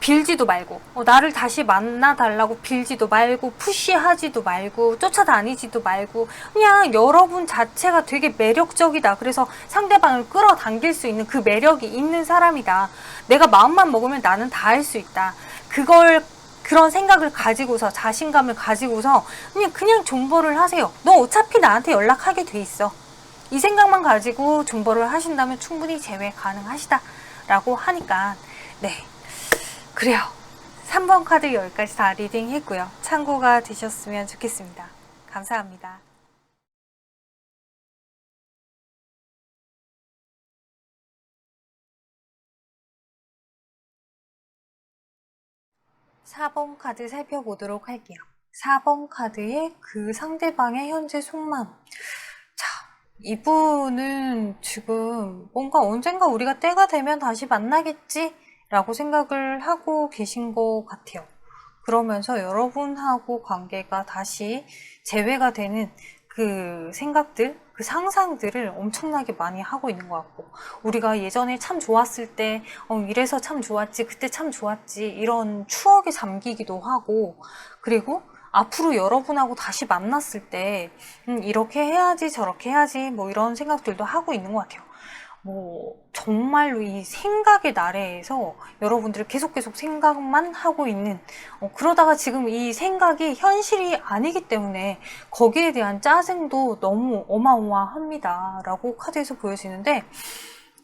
빌지도 말고, 나를 다시 만나달라고 빌지도 말고, 푸시하지도 말고, 쫓아다니지도 말고, 그냥 여러분 자체가 되게 매력적이다. 그래서 상대방을 끌어당길 수 있는 그 매력이 있는 사람이다. 내가 마음만 먹으면 나는 다 할 수 있다. 그런 생각을 가지고서, 자신감을 가지고서 그냥 존버를 하세요. 너 어차피 나한테 연락하게 돼 있어. 이 생각만 가지고 존버를 하신다면 충분히 재회 가능하시다 라고 하니까, 네, 그래요. 3번 카드 여기까지 다 리딩 했고요. 참고가 되셨으면 좋겠습니다. 감사합니다. 4번 카드 살펴보도록 할게요. 4번 카드의 그 상대방의 현재 속마음. 자, 이분은 지금 뭔가 언젠가 우리가 때가 되면 다시 만나겠지 라고 생각을 하고 계신 것 같아요. 그러면서 여러분하고 관계가 다시 재회가 되는 그 생각들, 그 상상들을 엄청나게 많이 하고 있는 것 같고, 우리가 예전에 참 좋았을 때 이래서 참 좋았지, 그때 참 좋았지, 이런 추억에 잠기기도 하고, 그리고 앞으로 여러분하고 다시 만났을 때 이렇게 해야지 저렇게 해야지 뭐 이런 생각들도 하고 있는 것 같아요. 정말로 이 생각의 나래에서 여러분들이 계속 생각만 하고 있는, 그러다가 지금 이 생각이 현실이 아니기 때문에 거기에 대한 짜증도 너무 어마어마합니다. 라고 카드에서 보여지는데,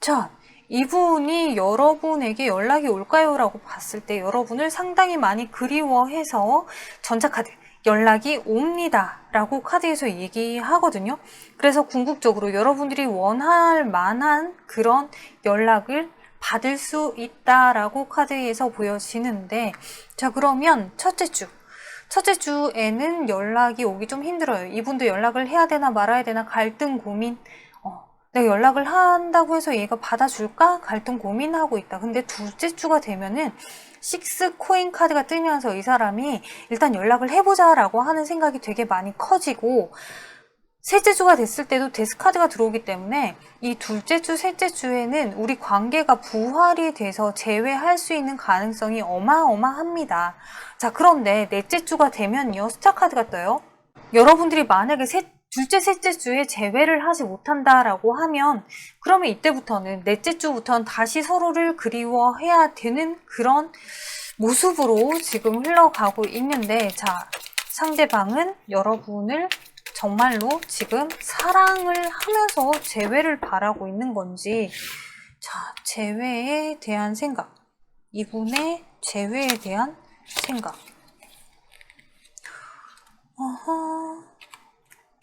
자, 이분이 여러분에게 연락이 올까요? 라고 봤을 때 여러분을 상당히 많이 그리워해서 전자카드, 연락이 옵니다. 라고 카드에서 얘기하거든요. 그래서 궁극적으로 여러분들이 원할 만한 그런 연락을 받을 수 있다라고 카드에서 보여지는데, 자, 그러면 첫째 주에는 연락이 오기 좀 힘들어요. 이분도 연락을 해야 되나 말아야 되나 갈등 고민. 내가 연락을 한다고 해서 얘가 받아줄까? 갈등 고민하고 있다. 근데 둘째 주가 되면은 식스 코인 카드가 뜨면서 이 사람이 일단 연락을 해보자 라고 하는 생각이 되게 많이 커지고, 셋째 주가 됐을 때도 데스 카드가 들어오기 때문에 이 둘째 주, 셋째 주에는 우리 관계가 부활이 돼서 재회할 수 있는 가능성이 어마어마합니다. 자, 그런데 넷째 주가 되면요, 스타 카드가 떠요. 여러분들이 만약에 둘째, 셋째 주에 재회를 하지 못한다라고 하면, 그러면 이때부터는 넷째 주부터는 다시 서로를 그리워해야 되는 그런 모습으로 지금 흘러가고 있는데, 자, 상대방은 여러분을 정말로 지금 사랑을 하면서 재회를 바라고 있는 건지, 자, 재회에 대한 생각, 이분의 재회에 대한 생각.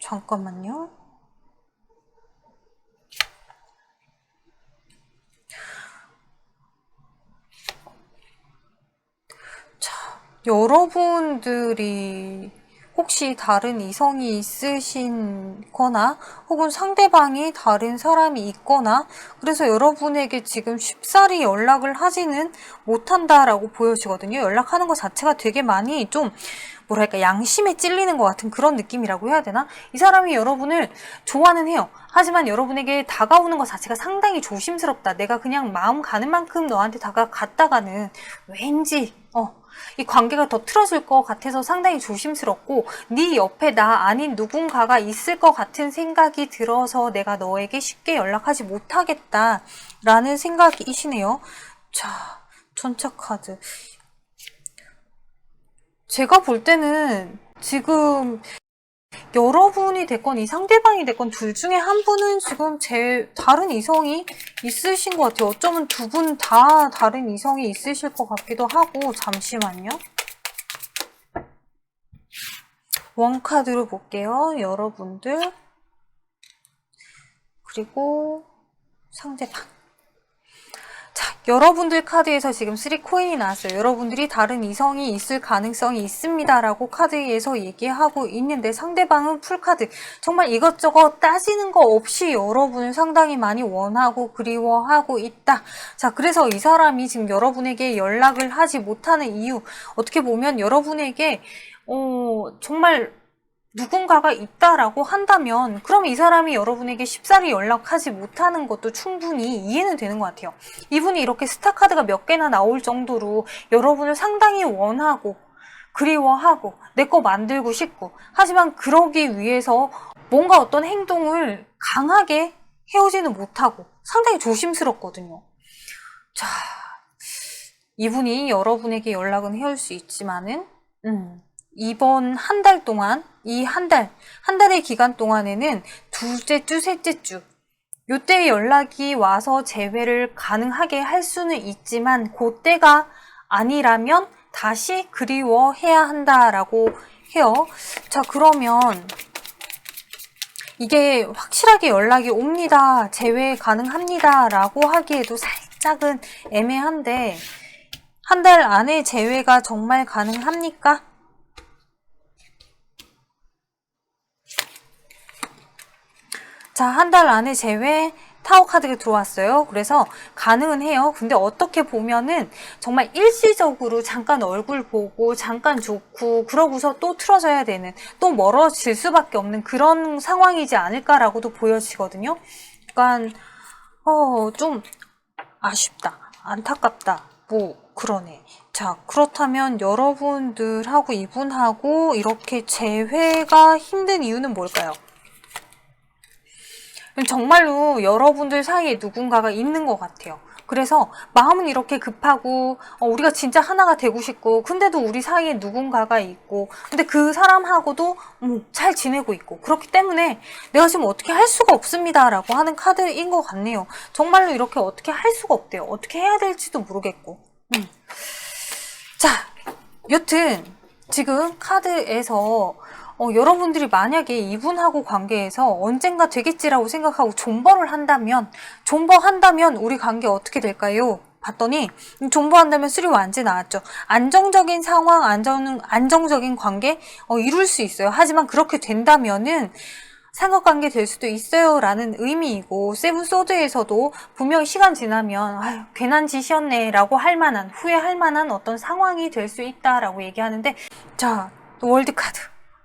잠깐만요. 자, 여러분들이 혹시 다른 이성이 있으신거나 혹은 상대방이 다른 사람이 있거나, 그래서 여러분에게 지금 쉽사리 연락을 하지는 못한다라고 보여지거든요. 연락하는 것 자체가 되게 많이 좀 뭐랄까 양심에 찔리는 것 같은 그런 느낌이라고 해야 되나? 이 사람이 여러분을 좋아는 해요. 하지만 여러분에게 다가오는 것 자체가 상당히 조심스럽다. 내가 그냥 마음 가는 만큼 너한테 다가갔다가는 왠지 이 관계가 더 틀어질 것 같아서 상당히 조심스럽고, 네 옆에 나 아닌 누군가가 있을 것 같은 생각이 들어서 내가 너에게 쉽게 연락하지 못하겠다라는 생각이시네요. 자, 전차 카드. 제가 볼 때는 지금 여러분이 됐건 이 상대방이 됐건 둘 중에 한 분은 지금 다른 이성이 있으신 것 같아요. 어쩌면 두 분 다 다른 이성이 있으실 것 같기도 하고. 잠시만요. 원카드로 볼게요. 여러분들, 그리고 상대방. 자, 여러분들 카드에서 지금 3코인이 나왔어요. 여러분들이 다른 이성이 있을 가능성이 있습니다 라고 카드에서 얘기하고 있는데, 상대방은 풀카드. 정말 이것저것 따지는 거 없이 여러분을 상당히 많이 원하고 그리워하고 있다. 자, 그래서 이 사람이 지금 여러분에게 연락을 하지 못하는 이유, 어떻게 보면 여러분에게 정말 누군가가 있다라고 한다면, 그럼 이 사람이 여러분에게 쉽사리 연락하지 못하는 것도 충분히 이해는 되는 것 같아요. 이분이 이렇게 스타 카드가 몇 개나 나올 정도로 여러분을 상당히 원하고 그리워하고 내 거 만들고 싶고, 하지만 그러기 위해서 뭔가 어떤 행동을 강하게 해오지는 못하고 상당히 조심스럽거든요. 자, 이분이 여러분에게 연락은 해올 수 있지만은 이번 한 달 동안, 한 달의 기간 동안에는 둘째 주, 셋째 주, 요때 연락이 와서 재회를 가능하게 할 수는 있지만, 그때가 아니라면 다시 그리워해야 한다라고 해요. 자, 그러면 이게 확실하게 연락이 옵니다, 재회 가능합니다 라고 하기에도 살짝은 애매한데, 한 달 안에 재회가 정말 가능합니까? 자, 한 달 안에 재회, 타워 카드가 들어왔어요. 그래서 가능은 해요. 근데 어떻게 보면은 정말 일시적으로 잠깐 얼굴 보고 잠깐 좋고 그러고서 또 틀어져야 되는, 또 멀어질 수밖에 없는 그런 상황이지 않을까라고도 보여지거든요. 그러니까 좀 아쉽다, 안타깝다, 그러네. 자, 그렇다면 여러분들하고 이분하고 이렇게 재회가 힘든 이유는 뭘까요? 정말로 여러분들 사이에 누군가가 있는 것 같아요. 그래서 마음은 이렇게 급하고 우리가 진짜 하나가 되고 싶고 근데도 우리 사이에 누군가가 있고 근데 그 사람하고도 잘 지내고 있고 그렇기 때문에 내가 지금 어떻게 할 수가 없습니다 라고 하는 카드인 것 같네요. 정말로 이렇게 어떻게 할 수가 없대요. 어떻게 해야 될지도 모르겠고 자, 여튼 지금 카드에서 여러분들이 만약에 이분하고 관계에서 언젠가 되겠지라고 생각하고 존버한다면 우리 관계 어떻게 될까요? 봤더니 존버한다면 3 완제 나왔죠. 안정적인 상황, 안정적인 관계 이룰 수 있어요. 하지만 그렇게 된다면은 삼각관계 될 수도 있어요 라는 의미이고 세븐 소드에서도 분명히 시간 지나면 아유, 괜한 짓이었네 라고 후회할 만한 어떤 상황이 될 수 있다 라고 얘기하는데 자, 월드카드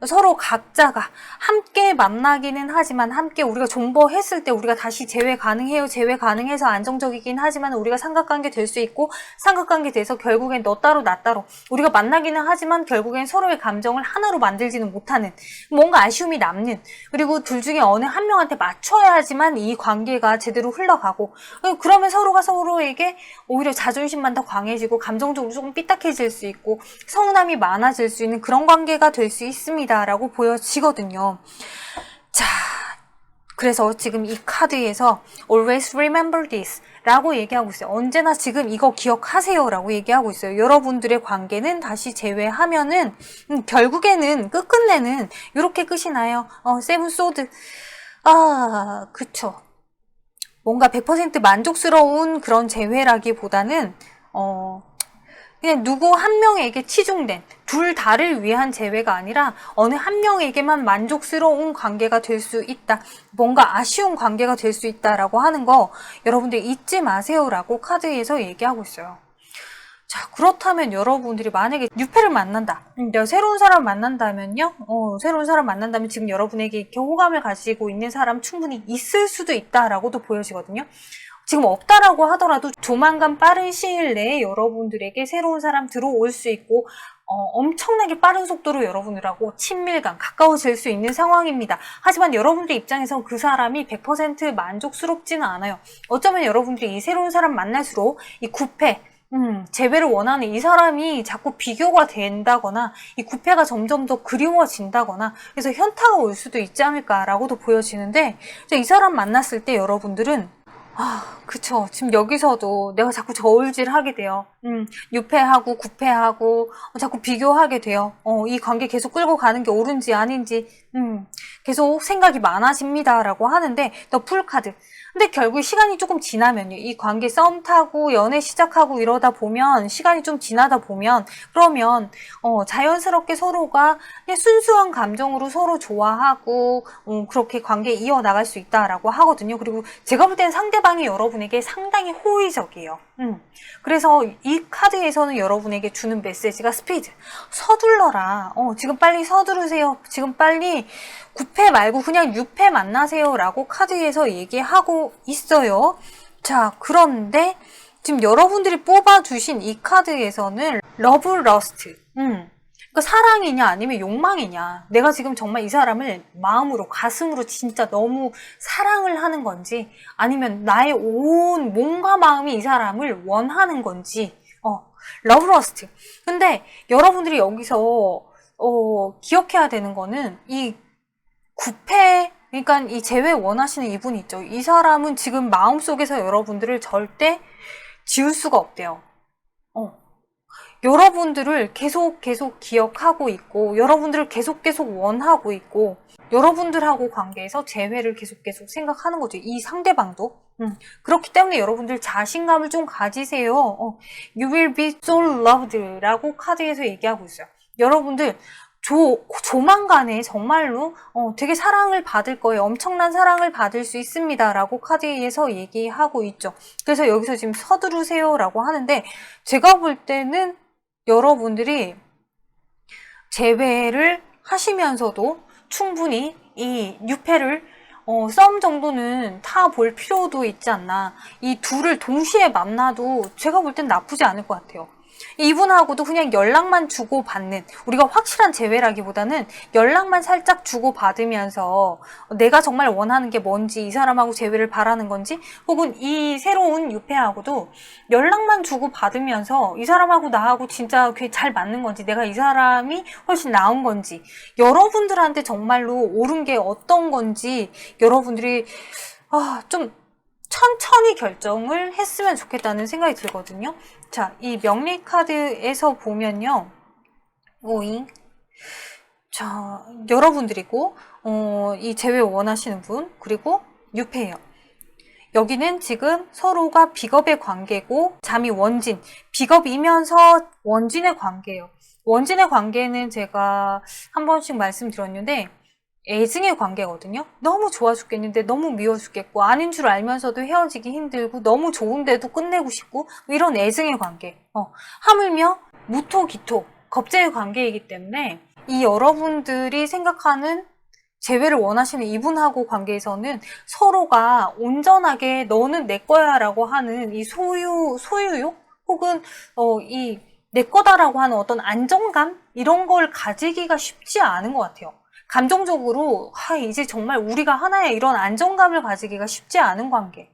서로 각자가 함께 만나기는 하지만 함께 우리가 존버했을 때 우리가 다시 재회 가능해요. 재회 가능해서 안정적이긴 하지만 우리가 삼각관계 될 수 있고 삼각관계 돼서 결국엔 너 따로 나 따로 우리가 만나기는 하지만 결국엔 서로의 감정을 하나로 만들지는 못하는 뭔가 아쉬움이 남는 그리고 둘 중에 어느 한 명한테 맞춰야지만 이 관계가 제대로 흘러가고 그러면 서로가 서로에게 오히려 자존심만 더 강해지고 감정적으로 조금 삐딱해질 수 있고 서운함이 많아질 수 있는 그런 관계가 될 수 있습니다. 라고 보여지거든요. 자, 그래서 지금 이 카드에서 always remember this 라고 얘기하고 있어요. 언제나 지금 이거 기억하세요 라고 얘기하고 있어요. 여러분들의 관계는 다시 재회하면은 결국에는 끝끝내는 이렇게 끝이 나요. 세븐 소드 그쵸. 뭔가 100% 만족스러운 그런 재회라기보다는 그냥 누구 한 명에게 치중된 둘 다를 위한 재회가 아니라 어느 한 명에게만 만족스러운 관계가 될 수 있다. 뭔가 아쉬운 관계가 될 수 있다라고 하는 거 여러분들 잊지 마세요라고 카드에서 얘기하고 있어요. 자, 그렇다면 여러분들이 만약에 뉴페를 만난다. 새로운 사람 만난다면요. 새로운 사람 만난다면 지금 여러분에게 이렇게 호감을 가지고 있는 사람 충분히 있을 수도 있다라고도 보여지거든요. 지금 없다라고 하더라도 조만간 빠른 시일 내에 여러분들에게 새로운 사람 들어올 수 있고 엄청나게 빠른 속도로 여러분들하고 친밀감, 가까워질 수 있는 상황입니다. 하지만 여러분들 입장에서 그 사람이 100% 만족스럽지는 않아요. 어쩌면 여러분들이 이 새로운 사람 만날수록 이 구패, 재회를 원하는 이 사람이 자꾸 비교가 된다거나 이 구패가 점점 더 그리워진다거나 그래서 현타가 올 수도 있지 않을까라고도 보여지는데 이 사람 만났을 때 여러분들은 그쵸. 지금 여기서도 내가 자꾸 저울질 하게 돼요. 6패하고 9패하고 자꾸 비교하게 돼요. 이 관계 계속 끌고 가는 게 옳은지 아닌지 계속 생각이 많아집니다. 라고 하는데 더 풀카드. 근데 결국 시간이 조금 지나면요. 이 관계 썸 타고 연애 시작하고 이러다 보면 시간이 좀 지나다 보면 그러면 자연스럽게 서로가 그냥 순수한 감정으로 서로 좋아하고 그렇게 관계 이어나갈 수 있다라고 하거든요. 그리고 제가 볼 때는 상대방이 여러분에게 상당히 호의적이에요. 그래서 이 카드에서는 여러분에게 주는 메시지가 스피드. 서둘러라. 지금 빨리 서두르세요. 지금 빨리 9패 말고 그냥 6패 만나세요 라고 카드에서 얘기하고 있어요. 자, 그런데 지금 여러분들이 뽑아주신 이 카드에서는 러브 러스트. 그러니까 사랑이냐 아니면 욕망이냐. 내가 지금 정말 이 사람을 마음으로 가슴으로 진짜 너무 사랑을 하는 건지 아니면 나의 온 몸과 마음이 이 사람을 원하는 건지 러브 러스트. 근데 여러분들이 여기서 기억해야 되는 거는 이 9패 그러니까 이 재회 원하시는 이분이 있죠. 이 사람은 지금 마음속에서 여러분들을 절대 지울 수가 없대요. 여러분들을 계속 기억하고 있고 여러분들을 계속 원하고 있고 여러분들하고 관계에서 재회를 계속 생각하는 거죠. 이 상대방도. 그렇기 때문에 여러분들 자신감을 좀 가지세요. You will be so loved 라고 카드에서 얘기하고 있어요. 여러분들 조만간에 정말로 되게 사랑을 받을 거예요. 엄청난 사랑을 받을 수 있습니다. 라고 카드에서 얘기하고 있죠. 그래서 여기서 지금 서두르세요 라고 하는데 제가 볼 때는 여러분들이 재회를 하시면서도 충분히 이 6패를 썸 정도는 타볼 필요도 있지 않나. 이 둘을 동시에 만나도 제가 볼 땐 나쁘지 않을 것 같아요. 이분하고도 그냥 연락만 주고받는, 우리가 확실한 재회라기보다는 연락만 살짝 주고받으면서 내가 정말 원하는 게 뭔지, 이 사람하고 재회를 바라는 건지, 혹은 이 새로운 유패하고도 연락만 주고받으면서 이 사람하고 나하고 진짜 잘 맞는 건지, 내가 이 사람이 훨씬 나은 건지, 여러분들한테 정말로 옳은 게 어떤 건지 여러분들이 좀 천천히 결정을 했으면 좋겠다는 생각이 들거든요. 자, 이 명리 카드에서 보면요. 오잉. 자, 여러분들이고, 이 재회 원하시는 분, 그리고 유패예요. 여기는 지금 서로가 비겁의 관계고, 잠이 원진, 비겁이면서 원진의 관계예요. 원진의 관계는 제가 한 번씩 말씀드렸는데, 애증의 관계거든요. 너무 좋아 죽겠는데 너무 미워 죽겠고, 아닌 줄 알면서도 헤어지기 힘들고, 너무 좋은데도 끝내고 싶고, 이런 애증의 관계. 하물며 무토기토, 겁재의 관계이기 때문에 이 여러분들이 생각하는 재회를 원하시는 이분하고 관계에서는 서로가 온전하게 너는 내 거야 라고 하는 이 소유욕? 혹은 이 내 거다라고 하는 어떤 안정감? 이런 걸 가지기가 쉽지 않은 것 같아요. 감정적으로 이제 정말 우리가 하나의 이런 안정감을 가지기가 쉽지 않은 관계.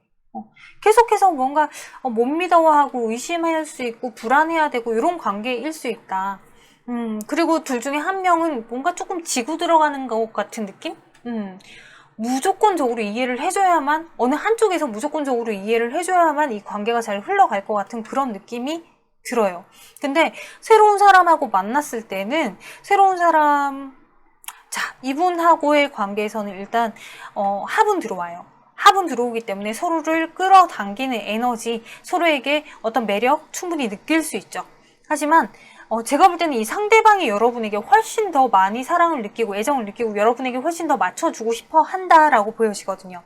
계속해서 뭔가 못 믿어하고 의심할 수 있고 불안해야 되고 이런 관계일 수 있다. 그리고 둘 중에 한 명은 뭔가 조금 지고 들어가는 것 같은 느낌? 무조건적으로 이해를 해줘야만, 어느 한쪽에서 무조건적으로 이해를 해줘야만 이 관계가 잘 흘러갈 것 같은 그런 느낌이 들어요. 근데 새로운 사람하고 만났을 때는 자, 이분하고의 관계에서는 일단 합은 들어와요. 합은 들어오기 때문에 서로를 끌어당기는 에너지, 서로에게 어떤 매력 충분히 느낄 수 있죠. 하지만 제가 볼 때는 이 상대방이 여러분에게 훨씬 더 많이 사랑을 느끼고 애정을 느끼고 여러분에게 훨씬 더 맞춰주고 싶어 한다라고 보여지거든요.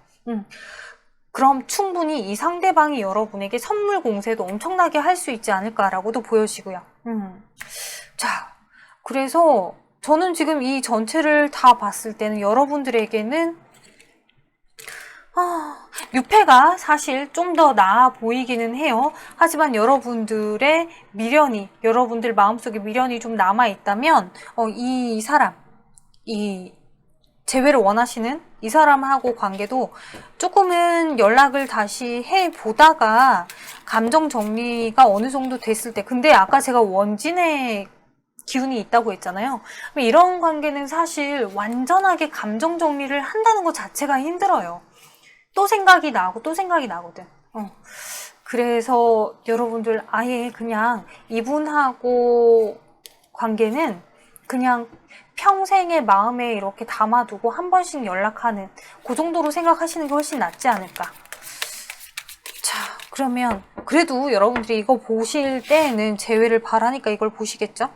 그럼 충분히 이 상대방이 여러분에게 선물 공세도 엄청나게 할 수 있지 않을까라고도 보여지고요. 자, 그래서 저는 지금 이 전체를 다 봤을 때는 여러분들에게는 유패가 사실 좀 더 나아 보이기는 해요. 하지만 여러분들의 미련이, 여러분들 마음속에 미련이 좀 남아있다면 이 사람, 이 재회를 원하시는 이 사람하고 관계도 조금은 연락을 다시 해보다가 감정 정리가 어느 정도 됐을 때, 근데 아까 제가 원진의 기운이 있다고 했잖아요. 이런 관계는 사실 완전하게 감정 정리를 한다는 것 자체가 힘들어요. 또 생각이 나고 또 생각이 나거든. 그래서 여러분들 아예 그냥 이분하고 관계는 그냥 평생의 마음에 이렇게 담아두고 한 번씩 연락하는 그 정도로 생각하시는 게 훨씬 낫지 않을까. 자, 그러면 그래도 여러분들이 이거 보실 때에는 재회를 바라니까 이걸 보시겠죠?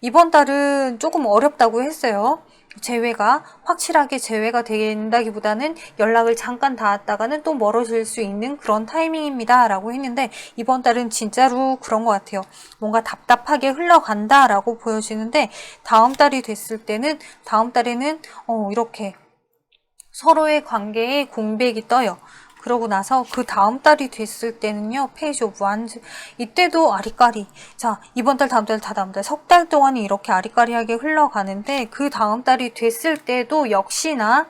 이번 달은 조금 어렵다고 했어요. 재회가 확실하게 재회가 된다기보다는 연락을 잠깐 닿았다가는 또 멀어질 수 있는 그런 타이밍입니다 라고 했는데, 이번 달은 진짜로 그런 것 같아요. 뭔가 답답하게 흘러간다 라고 보여지는데, 다음 달에는 이렇게 서로의 관계에 공백이 떠요. 그러고 나서 그 다음 달이 됐을 때는요, 페이지 오브 완즈, 이때도 아리까리. 자, 이번 달, 다음 달, 다다음 달, 석 달 동안이 이렇게 아리까리하게 흘러가는데, 그 다음 달이 됐을 때도 역시나,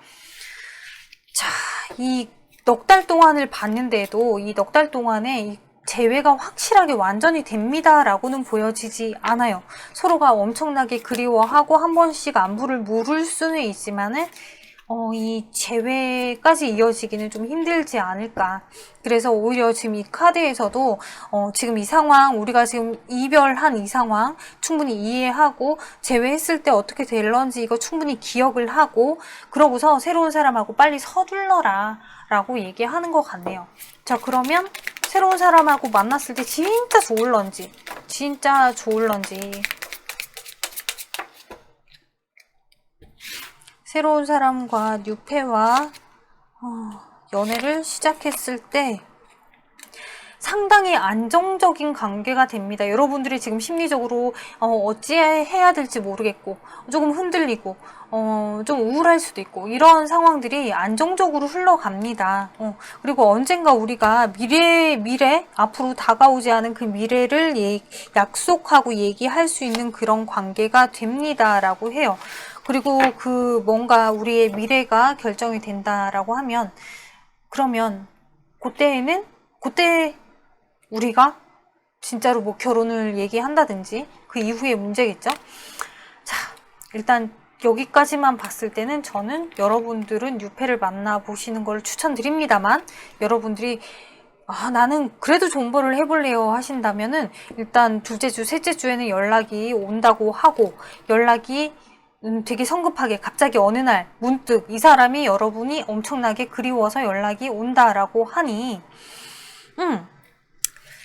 자, 이 넉 달 동안을 봤는데도 이 넉 달 동안에 이 재회가 확실하게 완전히 됩니다 라고는 보여지지 않아요. 서로가 엄청나게 그리워하고 한 번씩 안부를 물을 수는 있지만은 이 재회까지 이어지기는 좀 힘들지 않을까. 그래서 오히려 지금 이 카드에서도 지금 이 상황, 우리가 지금 이별한 이 상황 충분히 이해하고 재회했을 때 어떻게 될런지 이거 충분히 기억을 하고, 그러고서 새로운 사람하고 빨리 서둘러라 라고 얘기하는 것 같네요. 자, 그러면 새로운 사람하고 만났을 때 진짜 좋을런지 새로운 사람과 유패와 연애를 시작했을 때 상당히 안정적인 관계가 됩니다. 여러분들이 지금 심리적으로 어찌해야 될지 모르겠고 조금 흔들리고 좀 우울할 수도 있고 이런 상황들이 안정적으로 흘러갑니다. 그리고 언젠가 우리가 미래 앞으로 다가오지 않은 그 미래를 약속하고 얘기할 수 있는 그런 관계가 됩니다라고 해요. 그리고 그 뭔가 우리의 미래가 결정이 된다라고 하면 그러면 그때 우리가 진짜로 뭐 결혼을 얘기한다든지 그 이후의 문제겠죠. 자, 일단 여기까지만 봤을 때는 저는 여러분들은 유패를 만나보시는 걸 추천드립니다만 여러분들이 나는 그래도 존버를 해볼래요 하신다면은 일단 둘째 주, 셋째 주에는 연락이 온다고 하고 연락이 되게 성급하게 갑자기 어느 날 문득 이 사람이 여러분이 엄청나게 그리워서 연락이 온다라고 하니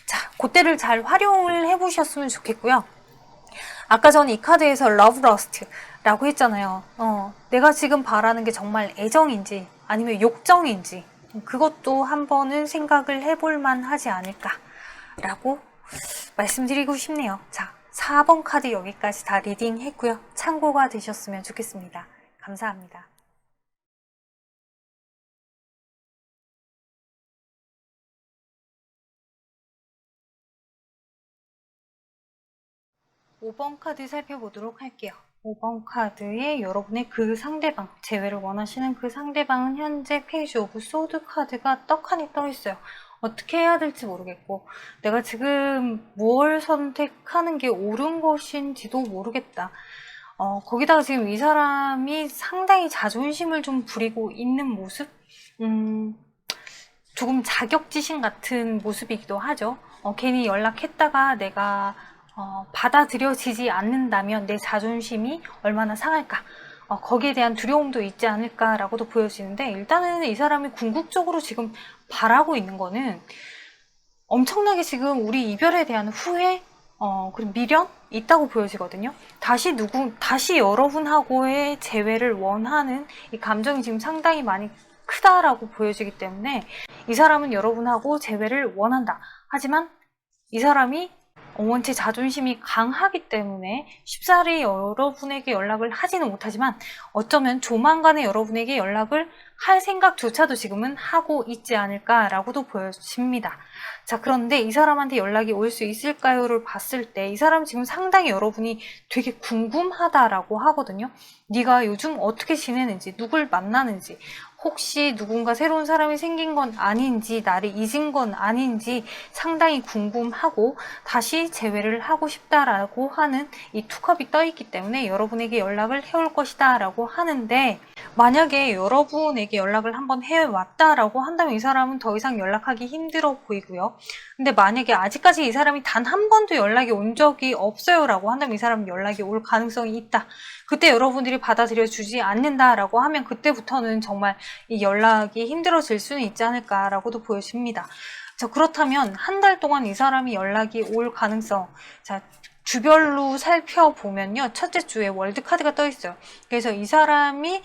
자, 그때를 잘 활용을 해보셨으면 좋겠고요. 아까 전 이 카드에서 러브 러스트라고 했잖아요. 내가 지금 바라는 게 정말 애정인지 아니면 욕정인지 그것도 한번은 생각을 해볼 만하지 않을까라고 말씀드리고 싶네요. 자, 4번 카드 여기까지 다 리딩 했고요. 참고가 되셨으면 좋겠습니다. 감사합니다. 5번 카드 살펴보도록 할게요. 5번 카드에 여러분의 그 상대방, 재회를 원하시는 그 상대방은 현재 페이지 오브 소드 카드가 떡하니 떠있어요. 어떻게 해야 될지 모르겠고 내가 지금 뭘 선택하는 게 옳은 것인지도 모르겠다. 거기다가 지금 이 사람이 상당히 자존심을 좀 부리고 있는 모습? 조금 자격지심 같은 모습이기도 하죠. 괜히 연락했다가 내가 받아들여지지 않는다면 내 자존심이 얼마나 상할까 거기에 대한 두려움도 있지 않을까라고도 보여지는데 일단은 이 사람이 궁극적으로 지금 바라고 있는 거는 엄청나게 지금 우리 이별에 대한 후회 그리고 미련 있다고 보여지거든요. 다시 여러분하고의 재회를 원하는 이 감정이 지금 상당히 많이 크다라고 보여지기 때문에 이 사람은 여러분하고 재회를 원한다. 하지만 이 사람이 원체 자존심이 강하기 때문에 쉽사리 여러분에게 연락을 하지는 못하지만 어쩌면 조만간에 여러분에게 연락을 할 생각조차도 지금은 하고 있지 않을까라고도 보여집니다. 자, 그런데 이 사람한테 연락이 올 수 있을까요를 봤을 때 이 사람 지금 상당히 여러분이 되게 궁금하다라고 하거든요. 네가 요즘 어떻게 지내는지, 누굴 만나는지, 혹시 누군가 새로운 사람이 생긴 건 아닌지, 나를 잊은 건 아닌지 상당히 궁금하고 다시 재회를 하고 싶다라고 하는 이 투컵이 떠있기 때문에 여러분에게 연락을 해올 것이다 라고 하는데 만약에 여러분에게 연락을 한번 해왔다라고 한다면 이 사람은 더 이상 연락하기 힘들어 보이고요. 근데 만약에 아직까지 이 사람이 단 한 번도 연락이 온 적이 없어요 라고 한다면 이 사람은 연락이 올 가능성이 있다. 그때 여러분들이 받아들여 주지 않는다라고 하면 그때부터는 정말 이 연락이 힘들어질 수는 있지 않을까라고도 보여집니다. 자, 그렇다면 한 달 동안 이 사람이 연락이 올 가능성, 자, 주별로 살펴보면요. 첫째 주에 월드카드가 떠있어요. 그래서 이 사람이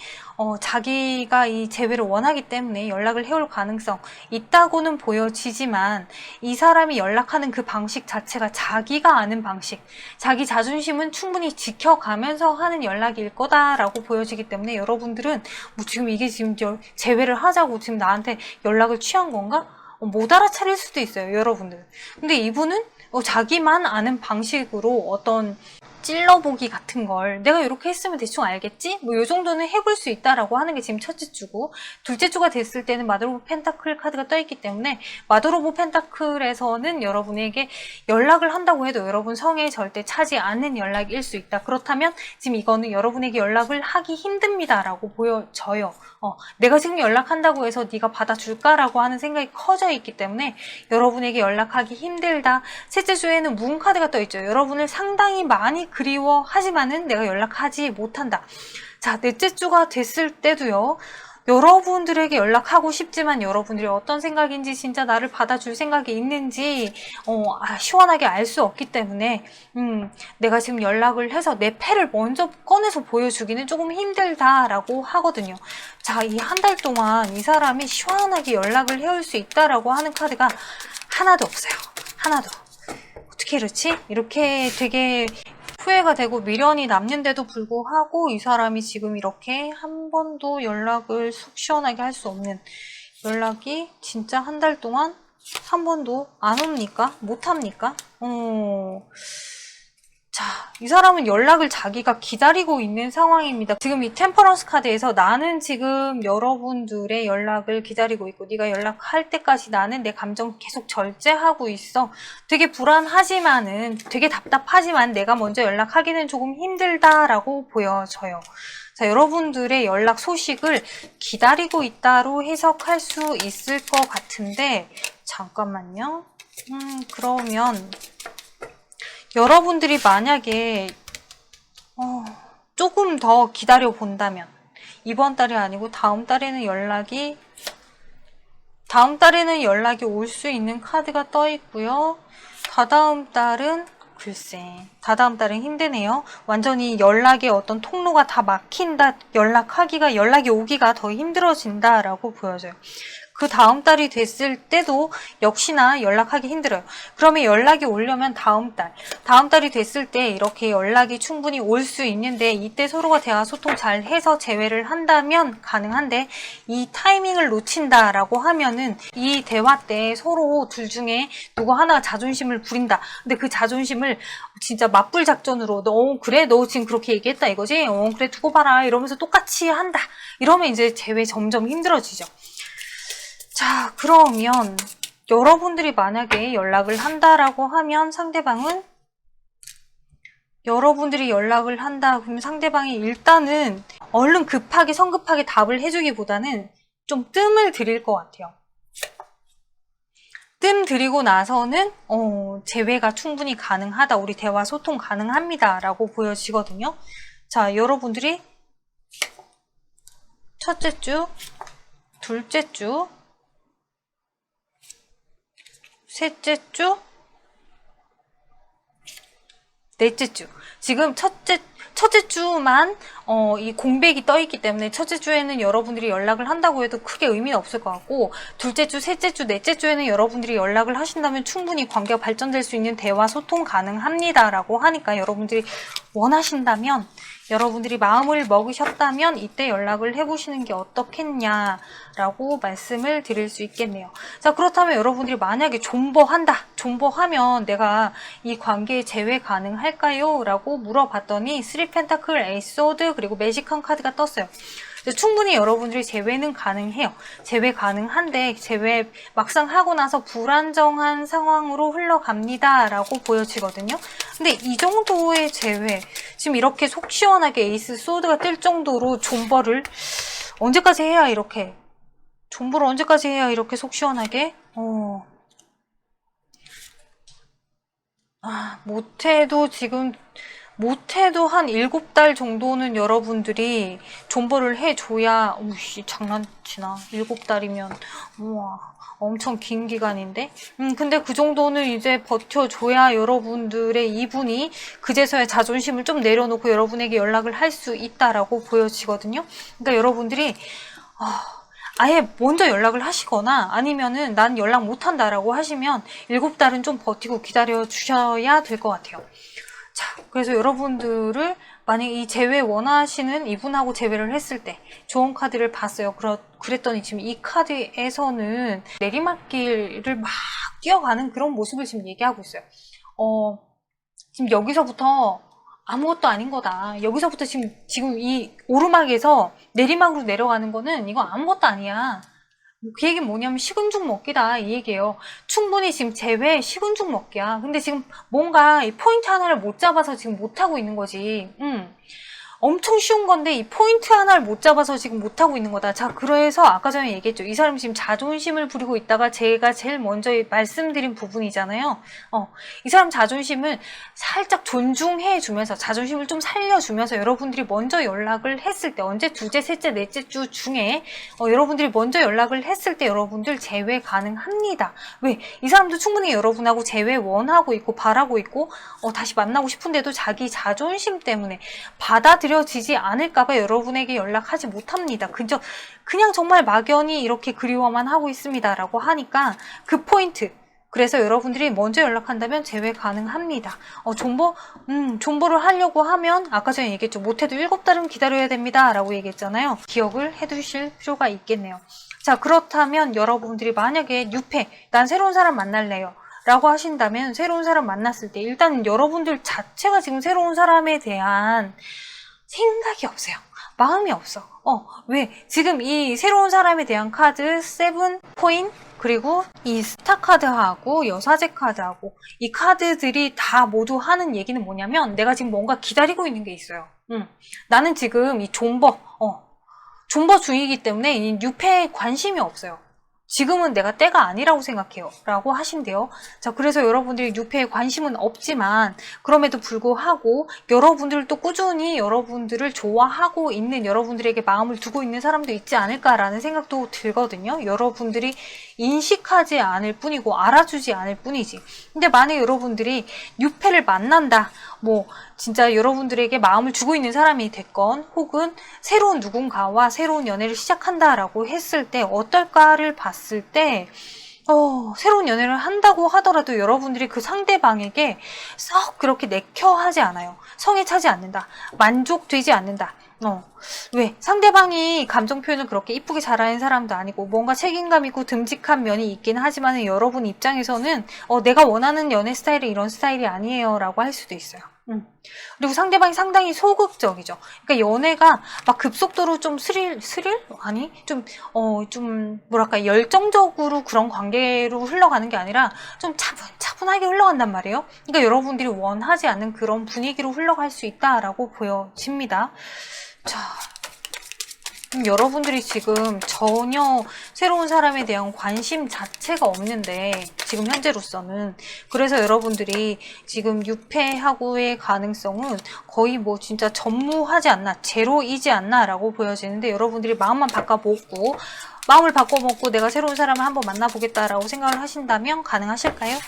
자기가 이 재회를 원하기 때문에 연락을 해올 가능성 있다고는 보여지지만 이 사람이 연락하는 그 방식 자체가 자기가 아는 방식, 자기 자존심은 충분히 지켜가면서 하는 연락일 거다라고 보여지기 때문에 여러분들은 뭐 지금 이게 지금 재회를 하자고 지금 나한테 연락을 취한 건가? 못 알아차릴 수도 있어요, 여러분들. 근데 이분은 자기만 아는 방식으로 어떤 찔러보기 같은 걸 내가 이렇게 했으면 대충 알겠지? 뭐 요 정도는 해볼 수 있다라고 하는 게 지금 첫째 주고 둘째 주가 됐을 때는 마더 오브 펜타클 카드가 떠있기 때문에 마더 오브 펜타클에서는 여러분에게 연락을 한다고 해도 여러분 성에 절대 차지 않는 연락일 수 있다. 그렇다면 지금 이거는 여러분에게 연락을 하기 힘듭니다 라고 보여져요. 내가 지금 연락한다고 해서 네가 받아줄까라고 하는 생각이 커져 있기 때문에 여러분에게 연락하기 힘들다. 셋째 주에는 문 카드가 떠있죠. 여러분을 상당히 많이 그리워하지만은 내가 연락하지 못한다. 자, 넷째 주가 됐을 때도요. 여러분들에게 연락하고 싶지만 여러분들이 어떤 생각인지 진짜 나를 받아줄 생각이 있는지 시원하게 알 수 없기 때문에 내가 지금 연락을 해서 내 패를 먼저 꺼내서 보여주기는 조금 힘들다라고 하거든요. 자, 이 한 달 동안 이 사람이 시원하게 연락을 해올 수 있다라고 하는 카드가 하나도 없어요. 하나도. 어떻게 이렇지? 이렇게 되게 후회가 되고 미련이 남는데도 불구하고 이 사람이 지금 이렇게 한 번도 연락을 속 시원하게 할 수 없는, 연락이 진짜 한 달 동안 한 번도 안 옵니까? 못 합니까? 자, 이 사람은 연락을 자기가 기다리고 있는 상황입니다. 지금 이 템퍼런스 카드에서 나는 지금 여러분들의 연락을 기다리고 있고 네가 연락할 때까지 나는 내 감정 계속 절제하고 있어. 되게 불안하지만은, 되게 답답하지만 내가 먼저 연락하기는 조금 힘들다라고 보여져요. 자, 여러분들의 연락 소식을 기다리고 있다로 해석할 수 있을 것 같은데, 잠깐만요. 그러면 여러분들이 만약에 조금 더 기다려 본다면, 이번 달이 아니고 다음 달에는 연락이 올 수 있는 카드가 떠 있고요. 다다음 달은 글쎄, 다다음 달은 힘드네요. 완전히 연락의 어떤 통로가 다 막힌다, 연락이 오기가 더 힘들어진다라고 보여져요. 그 다음 달이 됐을 때도 역시나 연락하기 힘들어요. 그러면 연락이 오려면 다음 달이 됐을 때 이렇게 연락이 충분히 올 수 있는데, 이때 서로가 대화 소통 잘 해서 재회를 한다면 가능한데, 이 타이밍을 놓친다라고 하면은 이 대화 때 서로 둘 중에 누구 하나가 자존심을 부린다. 근데 그 자존심을 진짜 맞불 작전으로, 그래? 너 지금 그렇게 얘기했다 이거지? 그래, 두고 봐라. 이러면서 똑같이 한다. 이러면 이제 재회 점점 힘들어지죠. 자, 그러면 여러분들이 만약에 연락을 한다라고 하면 상대방은, 여러분들이 연락을 한다 그러면 상대방이 일단은 얼른 급하게 성급하게 답을 해주기보다는 좀 뜸을 들일 것 같아요. 뜸 들이고 나서는 재회가 충분히 가능하다, 우리 대화 소통 가능합니다 라고 보여지거든요. 자, 여러분들이 첫째 주, 둘째 주, 셋째 주, 넷째 주. 지금 첫째 주만 이 공백이 떠 있기 때문에 첫째 주에는 여러분들이 연락을 한다고 해도 크게 의미는 없을 것 같고, 둘째 주, 셋째 주, 넷째 주에는 여러분들이 연락을 하신다면 충분히 관계가 발전될 수 있는 대화 소통 가능합니다라고 하니까, 여러분들이 원하신다면, 여러분들이 마음을 먹으셨다면 이때 연락을 해보시는 게 어떻겠냐라고 말씀을 드릴 수 있겠네요. 자, 그렇다면 여러분들이 만약에 존버하면 내가 이 관계에 재회 가능할까요? 라고 물어봤더니 3 펜타클, 에이스 소드, 그리고 매직한 카드가 떴어요. 충분히 여러분들이 재회는 가능해요. 재회 가능한데 재회 막상 하고 나서 불안정한 상황으로 흘러갑니다 라고 보여지거든요. 근데 이 정도의 재회, 지금 이렇게 속 시원하게 에이스 소드가 뜰 정도로 존버를 언제까지 해야 이렇게 속 시원하게? 못해도 한 7달 정도는 여러분들이 존버를 해줘야, 장난치나. 7달이면, 우와, 엄청 긴 기간인데? 근데 그 정도는 이제 버텨줘야 여러분들의 이분이 그제서야 자존심을 좀 내려놓고 여러분에게 연락을 할 수 있다라고 보여지거든요. 그러니까 여러분들이, 아예 먼저 연락을 하시거나 아니면은 난 연락 못한다라고 하시면 7달은 좀 버티고 기다려 주셔야 될 것 같아요. 자, 그래서 여러분들을 만약에 이 재회 원하시는 이분하고 재회를 했을 때 좋은 카드를 봤어요. 그랬더니 지금 이 카드에서는 내리막길을 막 뛰어가는 그런 모습을 지금 얘기하고 있어요. 지금 여기서부터 아무것도 아닌 거다. 여기서부터 지금 이 오르막에서 내리막으로 내려가는 거는 이거 아무것도 아니야. 그 얘기는 뭐냐면 식은 죽 먹기다 이 얘기예요. 충분히 지금 재회 식은 죽 먹기야. 근데 지금 뭔가 이 포인트 하나를 못 잡아서 지금 못하고 있는 거지. 엄청 쉬운 건데 이 포인트 하나를 못 잡아서 지금 못하고 있는 거다. 자, 그래서 아까 전에 얘기했죠. 이 사람이 지금 자존심을 부리고 있다가 제가 제일 먼저 말씀드린 부분이잖아요. 이 사람 자존심을 살짝 존중해 주면서, 자존심을 좀 살려주면서 여러분들이 먼저 연락을 했을 때, 언제 둘째, 셋째, 넷째 주 중에 여러분들이 먼저 연락을 했을 때 여러분들 재회 가능합니다. 왜? 이 사람도 충분히 여러분하고 재회 원하고 있고 바라고 있고 다시 만나고 싶은데도 자기 자존심 때문에 받아들여지지 않을까봐 여러분에게 연락하지 못합니다. 그냥 정말 막연히 이렇게 그리워만 하고 있습니다 라고 하니까 그 포인트, 그래서 여러분들이 먼저 연락한다면 제외 가능합니다. 존버를 하려고 하면 아까 전에 얘기했죠. 못해도 7달은 기다려야 됩니다. 라고 얘기했잖아요. 기억을 해두실 필요가 있겠네요. 자, 그렇다면 여러분들이 만약에 뉴페, 난 새로운 사람 만날래요. 라고 하신다면 새로운 사람 만났을 때 일단 여러분들 자체가 지금 새로운 사람에 대한 생각이 없어요. 마음이 없어. 왜? 지금 이 새로운 사람에 대한 카드 7 코인 그리고 이 스타 카드하고 여사제 카드하고 이 카드들이 다 모두 하는 얘기는 뭐냐면 내가 지금 뭔가 기다리고 있는 게 있어요. 나는 지금 이 존버 중이기 때문에 이 뉴페에 관심이 없어요. 지금은 내가 때가 아니라고 생각해요. 라고 하신대요. 자, 그래서 여러분들이 뉴페에 관심은 없지만 그럼에도 불구하고 여러분들도 꾸준히 여러분들을 좋아하고 있는 여러분들에게 마음을 두고 있는 사람도 있지 않을까라는 생각도 들거든요. 여러분들이 인식하지 않을 뿐이고 알아주지 않을 뿐이지. 근데 만약 여러분들이 뉴페를 만난다. 진짜 여러분들에게 마음을 주고 있는 사람이 됐건 혹은 새로운 누군가와 새로운 연애를 시작한다라고 했을 때 어떨까를 봤을 때 새로운 연애를 한다고 하더라도 여러분들이 그 상대방에게 썩 그렇게 내켜하지 않아요. 성에 차지 않는다. 만족되지 않는다. 왜? 상대방이 감정 표현을 그렇게 이쁘게 잘하는 사람도 아니고 뭔가 책임감 있고 듬직한 면이 있긴 하지만 여러분 입장에서는 내가 원하는 연애 스타일이 이런 스타일이 아니에요 라고 할 수도 있어요. 그리고 상대방이 상당히 소극적이죠. 그러니까 연애가 막 급속도로 좀 뭐랄까, 열정적으로 그런 관계로 흘러가는 게 아니라 좀 차분하게 흘러간단 말이에요. 그러니까 여러분들이 원하지 않는 그런 분위기로 흘러갈 수 있다라고 보여집니다. 자, 여러분들이 지금 전혀 새로운 사람에 대한 관심 자체가 없는데 지금 현재로서는 그래서 여러분들이 지금 유패하고의 가능성은 거의 진짜 전무하지 않나 제로이지 않나 라고 보여지는데 여러분들이 마음을 바꿔먹고 내가 새로운 사람을 한번 만나보겠다라고 생각을 하신다면 가능하실까요?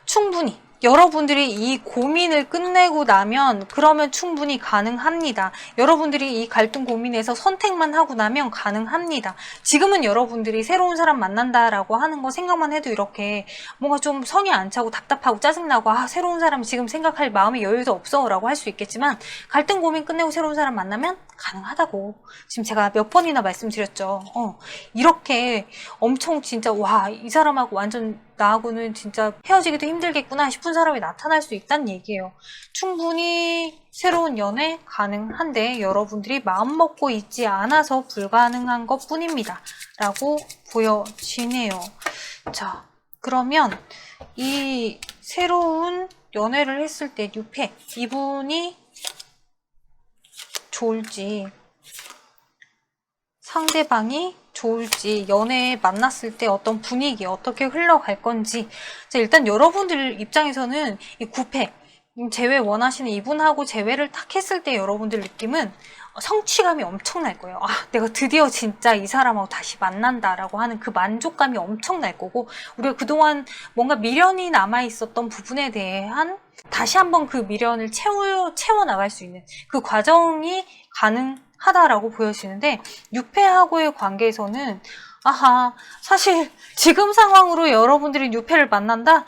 충분히 여러분들이 이 고민을 끝내고 나면 그러면 충분히 가능합니다. 여러분들이 이 갈등 고민에서 선택만 하고 나면 가능합니다. 지금은 여러분들이 새로운 사람 만난다라고 하는 거 생각만 해도 이렇게 뭔가 좀 성이 안 차고 답답하고 짜증나고 새로운 사람 지금 생각할 마음의 여유도 없어 라고 할 수 있겠지만 갈등 고민 끝내고 새로운 사람 만나면 가능하다고 지금 제가 몇 번이나 말씀드렸죠. 이렇게 엄청 진짜 이 사람하고 완전 나하고는 진짜 헤어지기도 힘들겠구나 싶은 사람이 나타날 수 있다는 얘기예요. 충분히 새로운 연애 가능한데 여러분들이 마음먹고 있지 않아서 불가능한 것 뿐입니다. 라고 보여지네요. 자, 그러면 이 새로운 연애를 했을 때 뉴페 이분이 좋을지 상대방이 좋을지 연애에 만났을 때 어떤 분위기 어떻게 흘러갈 건지 일단 여러분들 입장에서는 이 9패 재회 원하시는 이분하고 재회를 딱 했을 때 여러분들 느낌은 성취감이 엄청날 거예요. 내가 드디어 진짜 이 사람하고 다시 만난다라고 하는 그 만족감이 엄청날 거고 우리가 그동안 뭔가 미련이 남아있었던 부분에 대한 다시 한번 그 미련을 채워나갈 수 있는 그 과정이 가능하다라고 보여지는데 6패하고의 관계에서는 사실 지금 상황으로 여러분들이 뉴페를 만난다?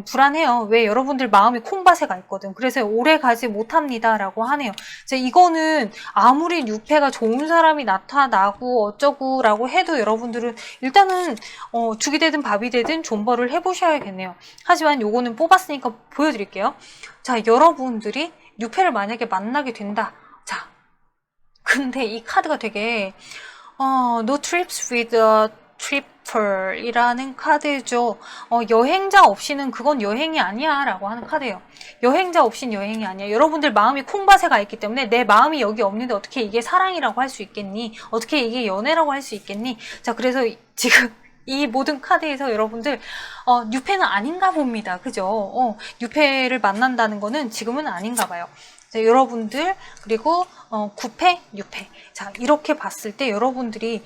불안해요. 왜? 여러분들 마음이 콩밭에 가 있거든. 그래서 오래 가지 못합니다. 라고 하네요. 이거는 아무리 뉴페가 좋은 사람이 나타나고 어쩌고 라고 해도 여러분들은 일단은 죽이 되든 밥이 되든 존버를 해보셔야겠네요. 하지만 요거는 뽑았으니까 보여드릴게요. 자, 여러분들이 뉴페를 만약에 만나게 된다. 자, 근데 이 카드가 되게 No trips with a tripper 이라는 카드죠. 여행자 없이는 그건 여행이 아니야 라고 하는 카드예요. 여행자 없이는 여행이 아니야. 여러분들 마음이 콩밭에 가 있기 때문에 내 마음이 여기 없는데 어떻게 이게 사랑이라고 할 수 있겠니? 어떻게 이게 연애라고 할 수 있겠니? 자, 그래서 지금 이 모든 카드에서 여러분들 뉴페는 아닌가 봅니다. 그죠? 뉴페를 만난다는 거는 지금은 아닌가 봐요. 자, 여러분들 그리고 9패, 6패 자, 이렇게 봤을 때 여러분들이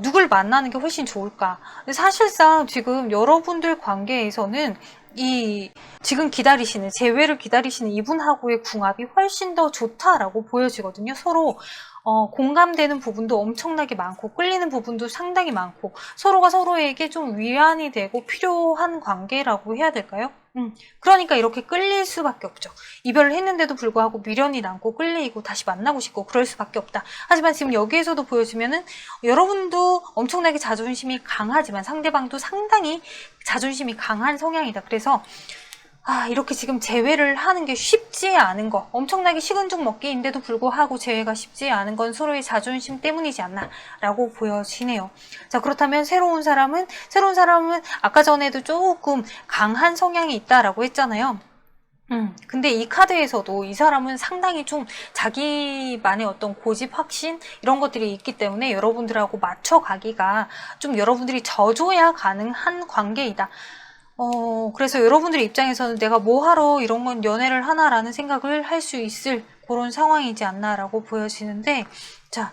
누굴 만나는 게 훨씬 좋을까? 사실상 지금 여러분들 관계에서는 지금 재회를 기다리시는 이분하고의 궁합이 훨씬 더 좋다라고 보여지거든요. 서로 공감되는 부분도 엄청나게 많고 끌리는 부분도 상당히 많고 서로가 서로에게 좀 위안이 되고 필요한 관계라고 해야 될까요? 그러니까 이렇게 끌릴 수밖에 없죠. 이별을 했는데도 불구하고 미련이 남고 끌리고 다시 만나고 싶고 그럴 수밖에 없다. 하지만 지금 여기에서도 보여주면은 여러분도 엄청나게 자존심이 강하지만 상대방도 상당히 자존심이 강한 성향이다. 그래서 이렇게 지금 재회를 하는 게 쉽지 않은 거, 엄청나게 식은 죽 먹기인데도 불구하고 재회가 쉽지 않은 건 서로의 자존심 때문이지 않나 라고 보여지네요. 자, 그렇다면 새로운 사람은 아까 전에도 조금 강한 성향이 있다라고 했잖아요. 근데 이 카드에서도 이 사람은 상당히 좀 자기만의 어떤 고집, 확신 이런 것들이 있기 때문에 여러분들하고 맞춰가기가 좀 여러분들이 져줘야 가능한 관계이다. 그래서 여러분들 입장에서는 내가 뭐 하러 이런 건 연애를 하나라는 생각을 할 수 있을 그런 상황이지 않나라고 보여지는데, 자,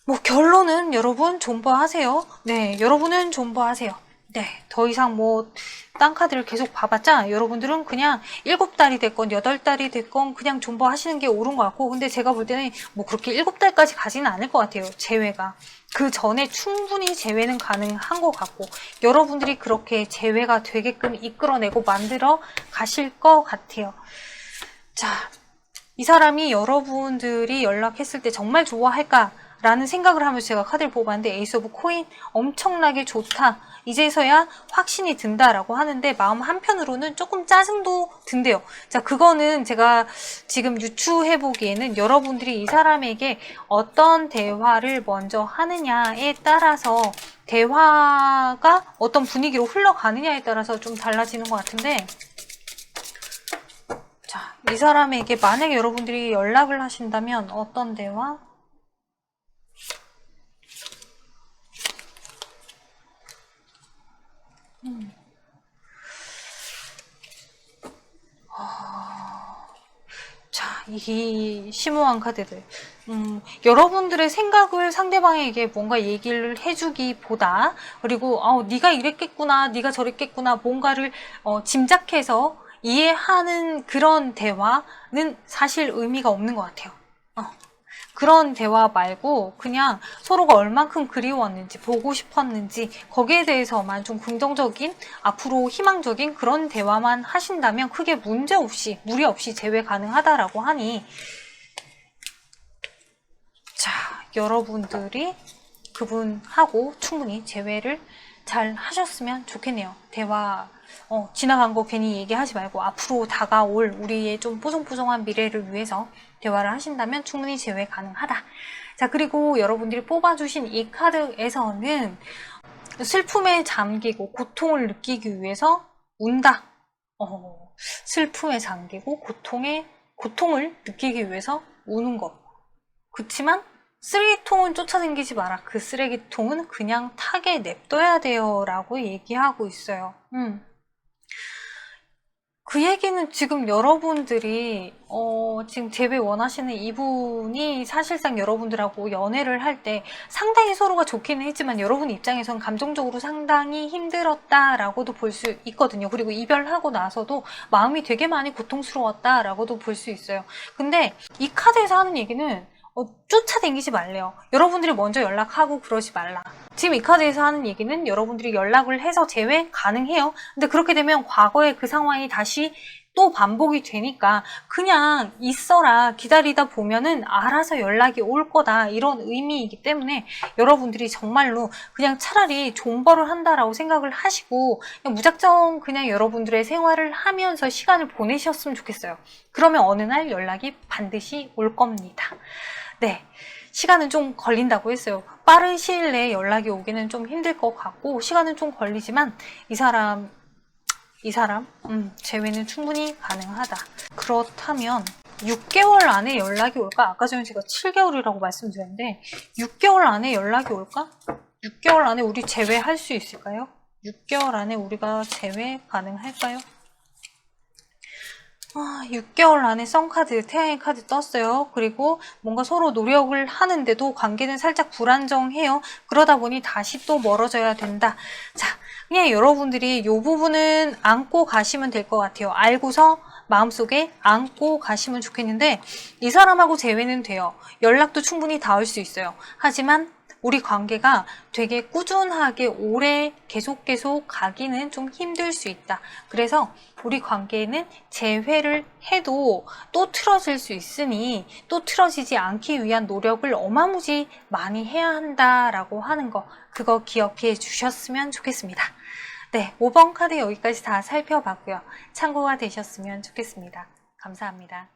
뭐 결론은 여러분 존버하세요. 네, 여러분은 존버하세요. 네, 더 이상 뭐 딴 카드를 계속 봐봤자 여러분들은 그냥 7달이 됐건 8달이 됐건 그냥 존버하시는 게 옳은 것 같고, 근데 제가 볼 때는 뭐 그렇게 7달까지 가지는 않을 것 같아요. 재회가. 그 전에 충분히 재회는 가능한 것 같고 여러분들이 그렇게 재회가 되게끔 이끌어내고 만들어 가실 것 같아요. 자, 이 사람이 여러분들이 연락했을 때 정말 좋아할까? 라는 생각을 하면서 제가 카드를 뽑았는데 에이스 오브 코인 엄청나게 좋다. 이제서야 확신이 든다라고 하는데 마음 한편으로는 조금 짜증도 든대요. 자, 그거는 제가 지금 유추해보기에는 여러분들이 이 사람에게 어떤 대화를 먼저 하느냐에 따라서 대화가 어떤 분위기로 흘러가느냐에 따라서 좀 달라지는 것 같은데, 자, 이 사람에게 만약에 여러분들이 연락을 하신다면 어떤 대화? 자, 이 심오한 카드들. 여러분들의 생각을 상대방에게 뭔가 얘기를 해주기보다, 그리고 네가 이랬겠구나, 네가 저랬겠구나, 뭔가를 짐작해서 이해하는 그런 대화는 사실 의미가 없는 것 같아요. 그런 대화 말고 그냥 서로가 얼만큼 그리웠는지, 보고 싶었는지 거기에 대해서만 좀 긍정적인, 앞으로 희망적인 그런 대화만 하신다면 크게 문제없이, 무리 없이 재회 가능하다라고 하니, 자, 여러분들이 그분하고 충분히 재회를 잘 하셨으면 좋겠네요. 대화 지나간 거 괜히 얘기하지 말고 앞으로 다가올 우리의 좀 뽀송뽀송한 미래를 위해서 대화를 하신다면 충분히 재회 가능하다. 자, 그리고 여러분들이 뽑아주신 이 카드에서는 슬픔에 잠기고 고통을 느끼기 위해서 운다. 슬픔에 잠기고 고통을 느끼기 위해서 우는 것. 그치만 쓰레기통은 쫓아다니지 마라. 그 쓰레기통은 그냥 타게 냅둬야 돼요. 라고 얘기하고 있어요. 그 얘기는 지금 여러분들이 지금 재회 원하시는 이분이 사실상 여러분들하고 연애를 할 때 상당히 서로가 좋기는 했지만 여러분 입장에선 감정적으로 상당히 힘들었다라고도 볼 수 있거든요. 그리고 이별하고 나서도 마음이 되게 많이 고통스러웠다라고도 볼 수 있어요. 근데 이 카드에서 하는 얘기는 쫓아다니지 말래요. 여러분들이 먼저 연락하고 그러지 말라. 지금 이 카드에서 하는 얘기는 여러분들이 연락을 해서 재회 가능해요. 근데 그렇게 되면 과거의 그 상황이 다시 또 반복이 되니까 그냥 있어라, 기다리다 보면은 알아서 연락이 올 거다, 이런 의미이기 때문에 여러분들이 정말로 그냥 차라리 존버를 한다라고 생각을 하시고 그냥 무작정 그냥 여러분들의 생활을 하면서 시간을 보내셨으면 좋겠어요. 그러면 어느 날 연락이 반드시 올 겁니다. 네, 시간은 좀 걸린다고 했어요. 빠른 시일 내에 연락이 오기는 좀 힘들 것 같고 시간은 좀 걸리지만 이 사람 재회는 충분히 가능하다. 그렇다면 6개월 안에 연락이 올까? 아까 전에 제가 7개월이라고 말씀드렸는데 6개월 안에 연락이 올까? 6개월 안에 우리 재회할 수 있을까요? 6개월 안에 우리가 재회 가능할까요? 6개월 안에 썬카드, 태양의 카드 떴어요. 그리고 뭔가 서로 노력을 하는데도 관계는 살짝 불안정해요. 그러다 보니 다시 또 멀어져야 된다. 자, 그냥 여러분들이 이 부분은 안고 가시면 될 것 같아요. 알고서 마음속에 안고 가시면 좋겠는데 이 사람하고 재회는 돼요. 연락도 충분히 닿을 수 있어요. 하지만 우리 관계가 되게 꾸준하게 오래 계속 가기는 좀 힘들 수 있다. 그래서 우리 관계는 재회를 해도 또 틀어질 수 있으니 또 틀어지지 않기 위한 노력을 어마무지 많이 해야 한다라고 하는 거, 그거 기억해 주셨으면 좋겠습니다. 네, 5번 카드 여기까지 다 살펴봤고요. 참고가 되셨으면 좋겠습니다. 감사합니다.